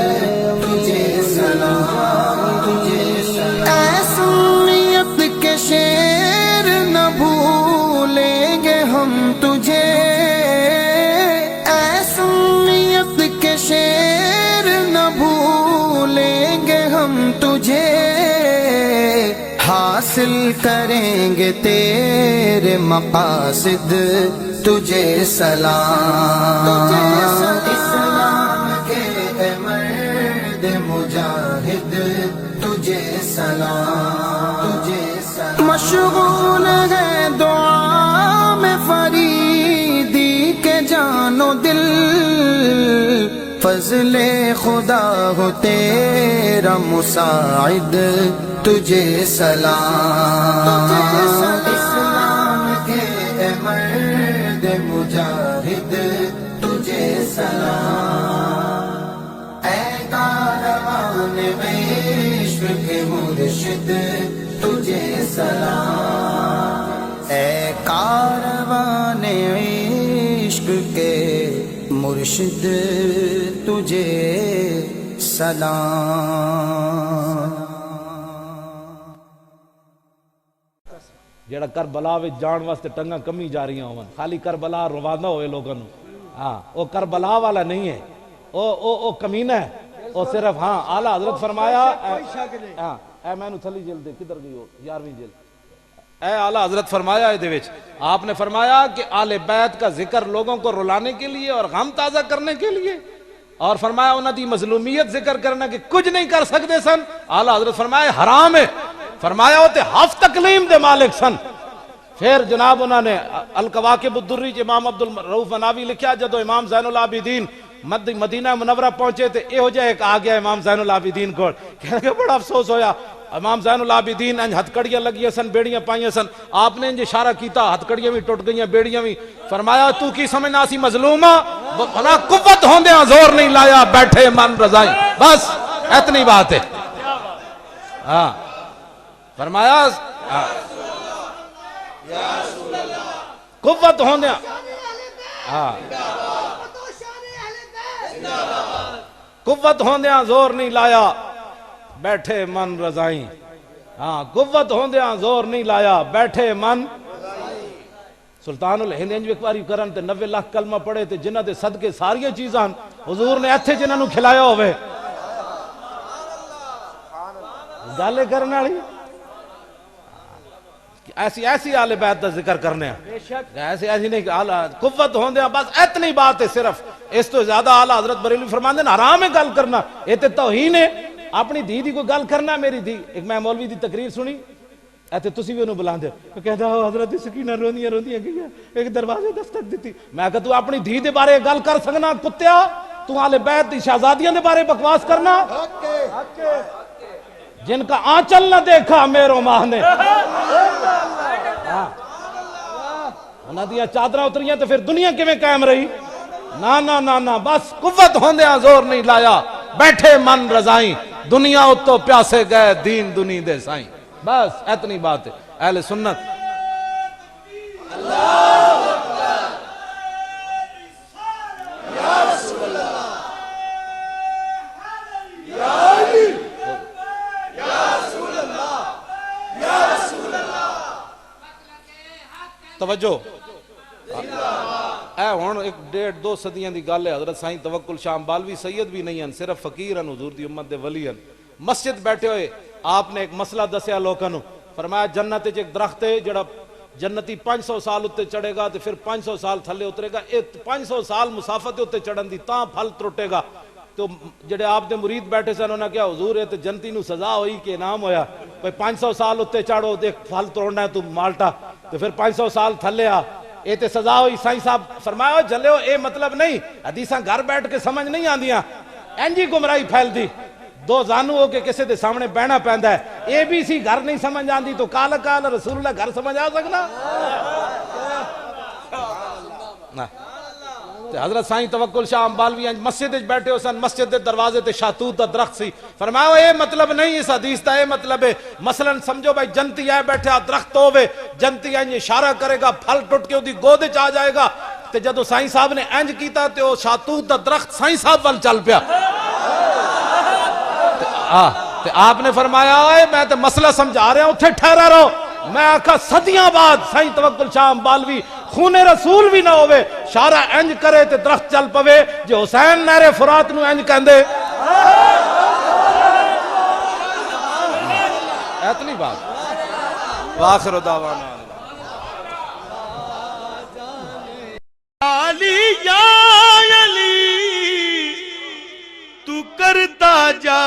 تجھے سلام تجھے سلام اے سنیت کے شیر نہ بھولیں گے ہم تجھے اے سنیت کے شیر نہ بھولیں گے ہم تجھے حاصل کریں گے تیرے مقاصد تجھے سلام اسلام کے اے مرد مجاہد تجھے سلام تجھے سلام مشغول ہے دعا میں فریدی کے جان و دل فضل خدا ہو تیرا مساعد تجھے سلام، اسلام کے اے مرد مجاہد تجھے سلام، اے کاروان عشق کے مرشد تجھے سلام، اے کاروان عشق کے مرشد تجھے سلام۔ جڑا کربلا وچ جان واسطے ٹنگاں کمی جا رہی ہون، خالی کربلا روانہ ہوئے لوگوں نوں، ہاں او کربلا والا نہیں ہے، او کمینہ ہے، او صرف ہاں اعلیٰ حضرت فرمایا ہاں اے میں نو تھلی جلد دے کدھر گئی ہو 11ویں جلد، اے اعلیٰ حضرت فرمایا دے وچ آپ نے فرمایا کہ آل بیت کا ذکر لوگوں کو رلانے کے لیے اور غم تازہ کرنے کے لیے، اور فرمایا انہاں دی مظلومیت ذکر کرنا کہ کچھ نہیں کر سکتے سن، اعلیٰ حضرت فرمایا حرام ہے، فرمایا ہوتے ہف تکلیم دے مالک سن۔ پھر جناب انہوں نے القواقب الدری امام عبد الرؤف مناوی لکھیا جدو امام زین العابدین مدینہ منورہ پہنچے تے اے ہو جائے ایک آ گیا امام زین العابدین کو، کہنے کہ بڑا افسوس ہویا، امام زین العابدین انج ہتکڑیاں لگیاں سن، بیڑیاں پائیاں سن، آپ نے انج اشارہ کیتا، ہتکڑیاں بھی ٹوٹ گئیاں، بیڑیاں بھی، فرمایا تو کی سمجھنا سی مظلومہ، بنا قوت ہوندیاں زور نہیں لایا، بیٹھے من رضائیں، بس اتنی بات ہے، ہاں فرمایا قوت ہوندیاں، ہاں قوت ہوندیاں زور نہیں لایا، بیٹھے من رضائیں، ہاں قوت ہوندیاں زور نہیں لایا، بیٹھے من سلطان الہند انج وکواری کرن تے 90 لاکھ کلمہ پڑھے تے جنہ دے صدقے ساریاں چیزاں حضور نے ایتھے جنہاں نو کھلایا ہوئے، گالے کرنے والی ایسی آل بیت دا ذکر کرنے ہیں، ایسی نہیں کہ قوت ہوندے ہیں، بس اتنی بات ہے، صرف اس تو زیادہ اعلیٰ حضرت بریلوی فرماندے ہیں حرام ہے گل کرنا، یہ تے توہین ہے، اپنی دھی دی کوئی گل کرنا، میری دھی ایک میں مولوی دی تقریر سنی ایتے تسی بھی انہوں بلاندے ہو، کہتا ہو حضرت سکینہ روندیاں گیا ایک دروازے دستک دیتی، میں کہتا تو اپنی دھی دے بارے گل کر سکنا کتیا، تو آل بیت دی شہزادیاں دے بارے بکواس کرنا، جن کا آنچل نہ دیکھا میرو ماہ نے، انہاں دیا چادرہ اتریاں تو پھر دنیا کیویں قائم رہی، نا بس قوت ہوندیاں زور نہیں لایا، بیٹھے من رضائیں، دنیا اتو پیاسے گئے دین دنی دے سائیں، بس اتنی بات ہے اہل سنت۔ توجہ اے ہون ایک 1.5-2 صدیاں دی گل ہے، حضرت سائیں توکل شاہ بالوی سید بھی نہیں ہیں، صرف فقیر ہیں، حضور دی امت دے ولی ہیں، مسجد بیٹھے ہوئے آپ نے ایک مسئلہ دسیا لوگوں نو، فرمایا جنت ایک درخت ہے جڑا جنتی 500 سال اتے چڑھے گا تو پھر 500 سال تھلے اترے گا، 500 سال مسافت اتے چڑھن دی تاں پھل ترٹے گا، تو جڑے آپ دے مرید بیٹھے سن انہوں نے کہا حضور ہے تو جنتی نو سزا ہوئی کہ انعام ہویا، کوئی 500 سال اتے چڑھو دیکھ پھل توڑنا ہے تو مالٹا، تو پھر 500 سال تھلے آ، اے تے سزا ہوئی، سائیں صاحب فرمایا جلے ہو اے مطلب نہیں، حدیثاں گھر بیٹھ کے سمجھ نہیں آندیاں، اینجی گمراہی پھیل دی، دو زانو ہو کے کسے دے سامنے بہنا پہندا ہے، اے بی سی گھر نہیں سمجھ آندی تو کال رسول اللہ گھر سمجھ آ سکنا؟ حضرت سائیں توکل شاہ امبالوی مسجد بیٹھے ہو سن، مسجد دے دروازے تے شاہتوت دا درخت سی، فرمایا اے مطلب نہیں اس حدیث دا، اے مطلب ہے مثلا سمجھو بھائی جنتی آئے بیٹھے درخت ہوئے، جنتی آئے اشارہ کرے گا پھل ٹوٹ کے دی گودے چاہ جائے گا، تے جدو سائیں صاحب نے انج کیتا تے وہ شاہتوت دا درخت سائیں صاحب وال چل پیا، تے آپ نے فرمایا اے میں تے مسئلہ سمجھا رہا ہوں اتھے ٹھہرا رہو، میں آکھا صدیاں بعد سائیں توکل شاہ امبالوی خون رسول بھی نہ ہوئے شارع انج کرے تے درخت چل پوے، جو حسین نہر فرات نو انج کہندے، اتنی بات، وآخر دعوانا علی یا علی تو کرتا جا،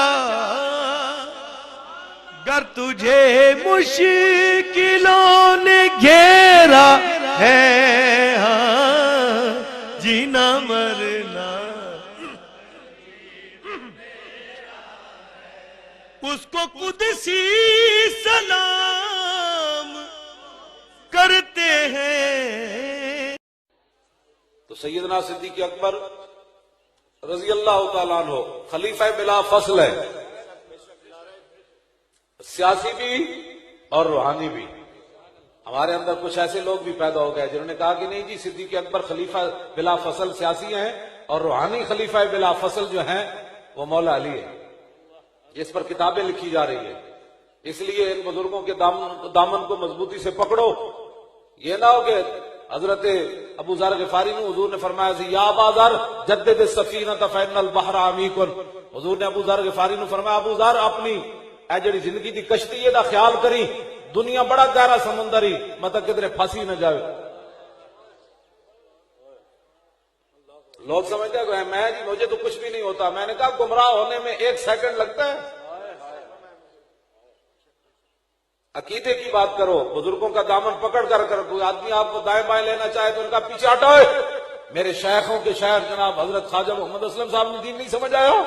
گر تجھے مشکلوں نے گھیرا ہے، ہاں جینا مرنا اس کو قدسی سلام کرتے ہیں. تو سیدنا صدیق اکبر رضی اللہ تعالیٰ عنہ خلیفہ بلا فصل ہے، سیاسی بھی اور روحانی بھی. ہمارے اندر کچھ ایسے لوگ بھی پیدا ہو گئے جنہوں نے کہا کہ نہیں جی صدیق اکبر خلیفہ بلا فصل سیاسی ہیں اور روحانی خلیفہ بلا فصل جو ہیں وہ مولا علی ہے. اس پر کتابیں لکھی جا رہی ہیں. اس لیے ان بزرگوں کے دامن کو مضبوطی سے پکڑو. یہ نہ ہو کہ حضرت ابو ذر غفاری نے حضور نے فرمایا یا ابا ذر جدد السفینہ فإن البحر عمیق. حضور نے ابو ذر غفاری نے فرمایا ابو ذر اپنی اے جڑی زندگی دی کشتی ہے دا خیال کری، دنیا بڑا گہرا سمندری مطلب کدھر پھنسی نہ جائے. لوگ سمجھتے ہیں میں جی مجھے تو کچھ بھی نہیں ہوتا. میں نے کہا گمراہ ہونے میں 1 سیکنڈ لگتا ہے. عقیدے کی بات کرو، بزرگوں کا دامن پکڑ کر کوئی آدمی آپ کو دائیں بائیں لینا چاہے تو ان کا پیچھے ہٹائے. میرے شیخوں کے شیخ جناب حضرت خواجہ محمد اسلم صاحب نے دین نہیں سمجھ آیا.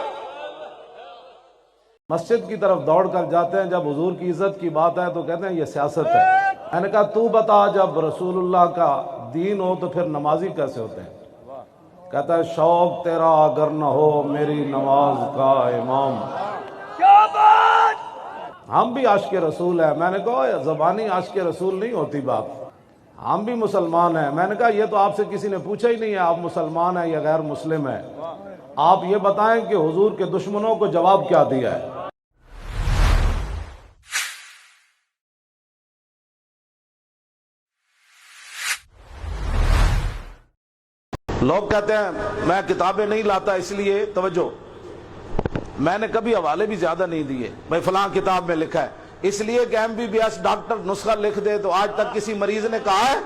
مسجد کی طرف دوڑ کر جاتے ہیں، جب حضور کی عزت کی بات ہے تو کہتے ہیں یہ سیاست ہے. میں نے کہا تو بتا جب رسول اللہ کا دین ہو تو پھر نمازی کیسے ہوتے ہیں؟ کہتا ہے شوق تیرا اگر نہ ہو میری نماز کا امام. ہم بھی عاشق رسول ہیں. میں نے کہا زبانی عاشق رسول نہیں ہوتی بات، ہم بھی مسلمان ہیں. میں نے کہا یہ تو آپ سے کسی نے پوچھا ہی نہیں ہے آپ مسلمان ہیں یا غیر مسلم ہیں. آپ یہ بتائیں کہ حضور کے دشمنوں کو جواب کیا دیا ہے. لوگ کہتے ہیں میں کتابیں نہیں لاتا اس لیے توجہ میں نے کبھی حوالے بھی زیادہ نہیں دیے. بھائی فلاں کتاب میں لکھا ہے اس لیے کہ MBBS ڈاکٹر نسخہ لکھ دے تو آج تک کسی مریض نے کہا ہے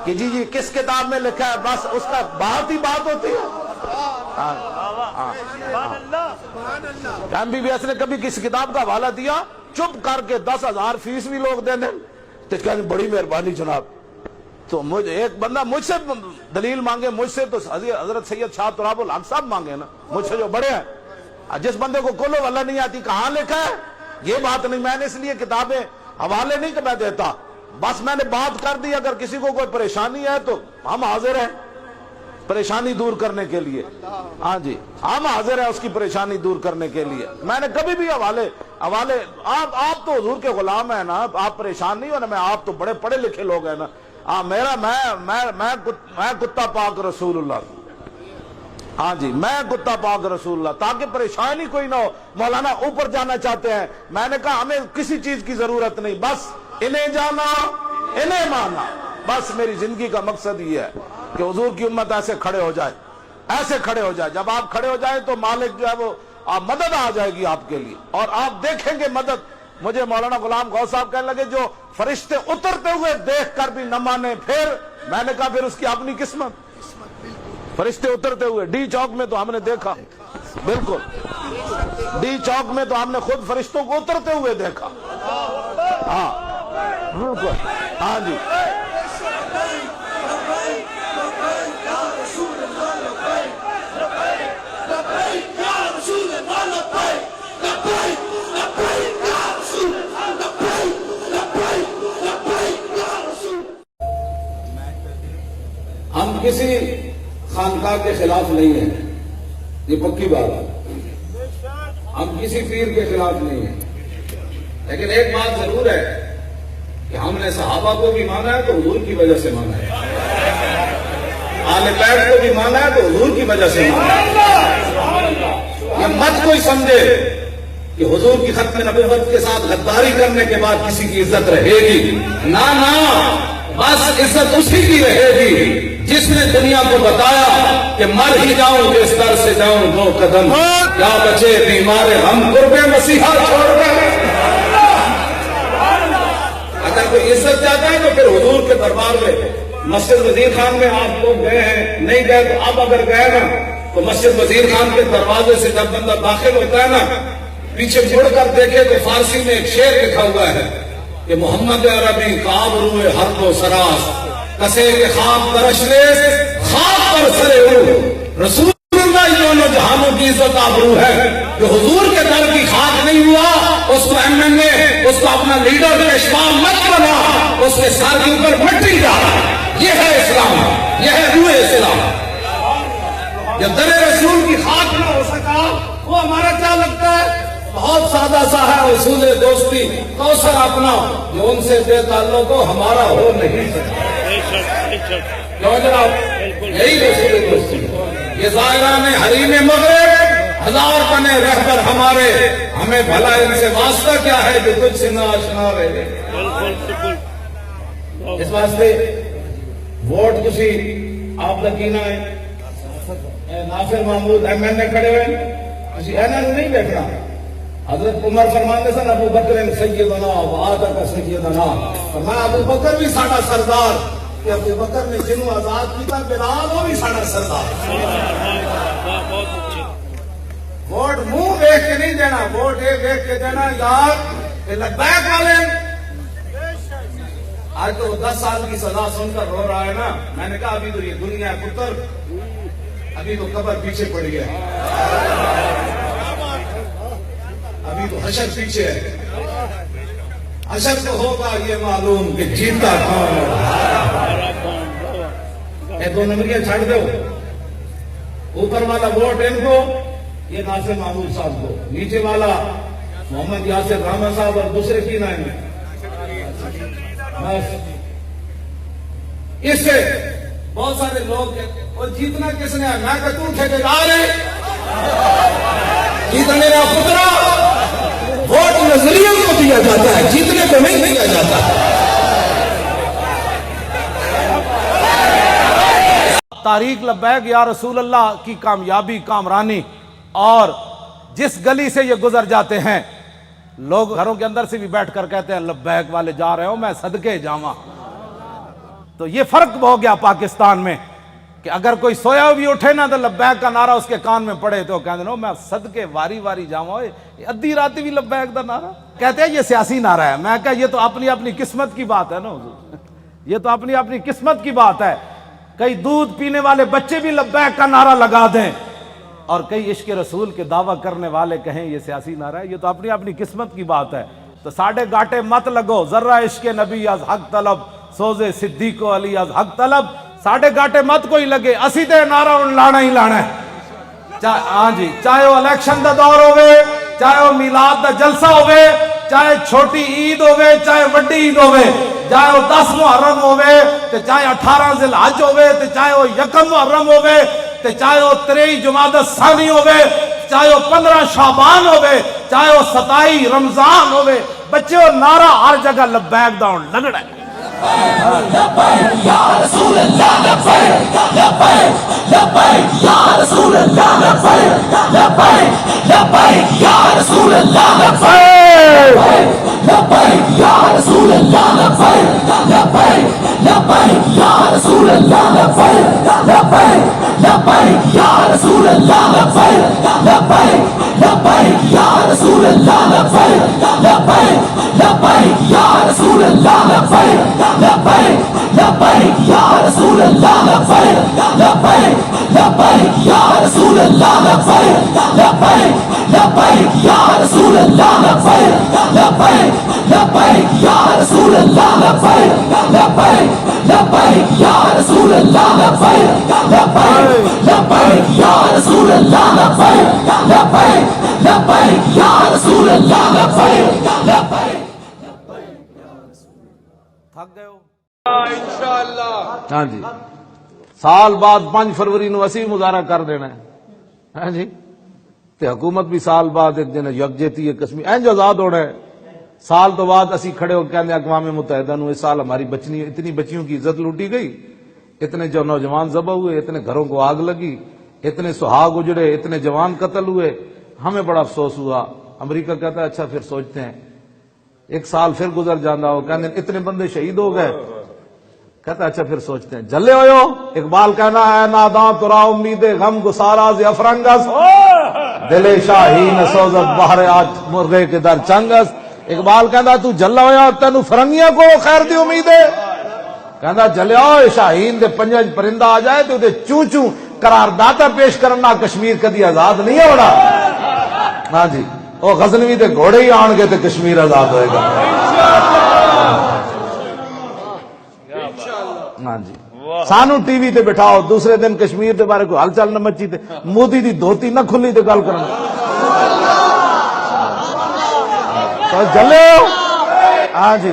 کہ جی کس کتاب میں لکھا ہے، بس اس کا بات ہی بات ہوتی ہے. MBBS نے کبھی کسی کتاب کا حوالہ دیا چپ کر کے 10,000 فیس بھی لوگ دے دیں تو کہتے ہیں بڑی مہربانی جناب. تو ایک بندہ مجھ سے دلیل مانگے، مجھ سے تو حضرت سید شاہ تراب الحق صاحب مانگے نا، مجھ سے جو بڑے ہیں. جس بندے کو کلو واللہ نہیں آتی کہاں لکھا ہے یہ بات نہیں. میں نے اس لیے کتابیں حوالے نہیں کہ میں دیتا، بس میں نے بات کر دی. اگر کسی کو کوئی پریشانی ہے تو ہم حاضر ہیں پریشانی دور کرنے کے لیے. ہاں جی ہم حاضر ہیں اس کی پریشانی دور کرنے کے لیے. میں نے کبھی بھی حوالے آپ تو حضور کے غلام ہیں نا، آپ پریشان نہیں ہو نا. میں آپ تو بڑے پڑھے لکھے لوگ ہیں نا. میں کتا پاک رسول اللہ. ہاں جی میں کتا پاک رسول اللہ، تاکہ پریشانی کوئی نہ ہو. مولانا اوپر جانا چاہتے ہیں، میں نے کہا ہمیں کسی چیز کی ضرورت نہیں، بس انہیں جانا انہیں مانا. بس میری زندگی کا مقصد یہ ہے کہ حضور کی امت ایسے کھڑے ہو جائے، ایسے کھڑے ہو جائے. جب آپ کھڑے ہو جائیں تو مالک جو ہے وہ مدد آ جائے گی آپ کے لیے، اور آپ دیکھیں گے مدد. مجھے مولانا غلام غوث صاحب کہنے لگے جو فرشتے اترتے ہوئے دیکھ کر بھی نہ مانے پھر. میں نے کہا پھر اس کی اپنی قسمت. فرشتے اترتے ہوئے ڈی چوک میں تو ہم نے دیکھا، بالکل ڈی چوک میں تو ہم نے خود فرشتوں کو اترتے ہوئے دیکھا. ہاں بالکل. ہاں جی ہم کسی خانقاہ کے خلاف نہیں ہیں، یہ پکی بات ہے. ہم کسی پیر کے خلاف نہیں ہیں، لیکن ایک بات ضرور ہے کہ ہم نے صحابہ کو بھی مانا ہے تو حضور کی وجہ سے مانا ہے، آل بیت کو بھی مانا ہے تو حضور کی وجہ سے مانا ہے. یہ مت کوئی سمجھے کہ حضور کی ختم نبوت کے ساتھ غداری کرنے کے بعد کسی کی عزت رہے گی. نہ بس عزت اسی کی رہے گی جس نے دنیا کو بتایا کہ مر ہی جاؤں کہ اس در سے جاؤں 2 قدم، کیا بچے بیمار ہم قرب مسیحا چھوڑ کر. اگر کوئی عزت چاہتا ہے تو پھر حضور کے دربار میں مسجد وزیر خان میں آپ لوگ گئے ہیں، نہیں گئے تو اب اگر گئے نا تو مسجد وزیر خان کے دروازے سے جب بندہ داخل ہوتا ہے نا پیچھے مڑ کر دیکھے تو فارسی میں ایک شعر لکھا ہوا ہے کہ محمد عربی کعب روئے حرب و سراس کسے کے خواب ترشنے خاک پر سرے ہو رسول اللہ یوں جہانوں کی عزت آبرو ہے. جو حضور کے در کی خاک نہیں ہوا اس کو MNA اس کو اپنا لیڈر پیشوا مت بنا, اس کے سر کے اوپر مٹی ڈالا. یہ ہے اسلام, یہ ہے روح اسلام. جب در رسول کی خاک نہ ہو سکا وہ ہمارا کیا لگتا ہے؟ بہت سادہ سا ہے اصول دوستی, کوثر اپنا جو ان سے بے تعلق ہو ہمارا ہو نہیں سکتا. یہی رسول دوستی. یہ ظاہران حریم مغرب ہزار پنے رہبر ہمارے, ہمیں بھلا ان سے واسطہ کیا ہے جو کچھ سے نہ آشنا رہے. اس واسطے ووٹ تسی آپ لکینا ہے ناصر محمود MNA کھڑے ہوئے اسی اینا نہیں دیکھنا. حضرت عمر فرماتے سن ابو بکر سیدنا و آدھا کا سیدنا, فرمایا ابو بکر بھی ساڑا سردار, کہ ابو بکر نے جنوں آزاد کیتا بلال وہ بھی ساڑا سردار. ووٹ منہ دیکھ کے نہیں دینا, ووٹ یہ دیکھ کے دینا یار کہ لبیک والے. آج تو 10 سال کی سزا سن کر رو رہا ہے نا, میں نے کہا ابھی تو یہ دنیا پتر, ابھی تو قبر پیچھے پڑ گیا, ابھی تو حشر پیچھے ہے. حشر تو ہوگا یہ معلوم کہ جیتا کون ہے. یہ 2 نمبریاں چھاڑ دو, اوپر والا ووٹ ان کو, یہ ناصر محمود صاحب کو, نیچے والا محمد یاسر رحمہ صاحب اور دوسرے 3 آئیں گے. بس اس سے بہت سارے لوگ اور جیتنا کس نے ہے؟ میں کہ تو ٹھیکیدار ہے, جیتنے کا پترا. ووٹ نظریے کو دیا جاتا ہے, جیتنے کو نہیں دیا جاتا. تاریخ لبیک یا رسول اللہ کی کامیابی کامرانی, اور جس گلی سے یہ گزر جاتے ہیں لوگ گھروں کے اندر سے بھی بیٹھ کر کہتے ہیں لبیک والے جا رہے ہو, میں صدقے جاواں. تو یہ فرق ہو گیا پاکستان میں کہ اگر کوئی سویا بھی اٹھے نا تو لبیک کا نعرہ اس کے کان میں پڑے تو کہتے ہیں میں صدقے واری واری جاواں. ادھی راتی بھی لبیک دا نعرہ کہتے ہیں یہ سیاسی نعرہ ہے. میں کہا یہ تو اپنی اپنی قسمت کی بات ہے نا حضور, یہ تو اپنی اپنی قسمت کی بات ہے. کئی دودھ پینے والے بچے بھی لبیک کا نعرہ لگا دیں اور کئی عشق رسول کے دعویٰ کرنے والے کہیں یہ سیاسی نعرہ ہے. یہ تو اپنی اپنی قسمت کی بات ہے. تو ساڑھے گاٹے مت لگو, ذرہ عشق نبی از حق طلب, سوزے صدیق و علی از حق طلب. ساڑھے گاٹے مت کوئی لگے, اسی تے نعرہ ان لانا ہی لانا ہے. ہاں جی, چاہے وہ الیکشن دا دور ہوئے, چاہے وہ میلاد دا جلسہ ہوئے, چاہے چھوٹی عید ہوئے, چاہے وڈی عید ہوئے, چاہے وہ 10 محرم ہوئے, چاہے 18 ذی الحج ہوئے, چاہے وہ 1 محرم ہوئے, چاہے وہ 23 جمادی الثانی ہوئے, چاہے وہ 15 شعبان ہوئے, چاہے وہ 27 رمضان ہوئے, بچے وہ نعرہ ہر جگہ لبیک دا لگڑا ہے. لبیک یا رسول اللہ, لبیک لبیک لبیک یا رسول اللہ, لبیک لبیک لبیک یا رسول اللہ, لبیک لبیک یا رسول اللہ, لبیک لبیک لبیک یا رسول اللہ, لبیک لبیک لبیک یا رسول اللہ, لبیک لبیک لبیک یا رسول اللہ, لبیک لبیک لبیک یا رسول اللہ, لبیک لبیک لبیک یا رسول اللہ, لبیک لبیک لبیک یا رسول اللہ, لبیک لبیک لبیک یا رسول اللہ, لبیک لبیک لبیک یا رسول اللہ, لبیک لبیک لبیک یا رسول اللہ, لبیک لبیک لبیک یا رسول اللہ, لبیک لبیک لبیک یا رسول اللہ, لبیک لبیک. تھک گئے ہو؟ ہاں جی, سال بعد 5 فروری نو اسی مظاہرہ کر دینا ہے. ہاں جی, تے حکومت بھی سال بعد ایک دن یکجہتی قسمی انج آزاد ہونا ہے. سال تو بعد اسی کھڑے ہو کہنے اقوام متحدہ نو اس سال ہماری اتنی بچیوں کی عزت لوٹی گئی, اتنے جو نوجوان ذبح ہوئے, اتنے گھروں کو آگ لگی, اتنے سہاگ اجڑے, اتنے جوان قتل ہوئے, ہمیں بڑا افسوس ہوا. امریکہ کہتا ہے اچھا پھر سوچتے ہیں. 1 سال پھر گزر جانا ہو, کہنے اتنے بندے شہید ہو گئے, کہتا ہے اچھا پھر سوچتے ہیں. جلے ہوئے ہو, اقبال کہنا ہے ناداں ترا امید غم گسارا ز افرنگس, دل شاہین سوزت بہر آج مرغے کے در چنگس. اقبال کہنا تو جلا ہویا تینو فرنگیاں کو خیر دی امید ہے. کہنا جلیا شاہین دے 5 پرندہ آ جائے تو دے چوں چوں قرارداد پیش کرنا کشمیر کدی آزاد نہیں ہونا. ہاں جی وہ غزنوی تے گھوڑے ہی آن گے تے کشمیر آزاد ہوئے گا. ہاں جی سانو ٹی وی تے بٹھاؤ دوسرے دن کشمیر دے بارے کوئی ہل چل نہ مچی تے مودی دی دھوتی نہ کھلی تے گل کرنا تو جلے ہو. ہاں جی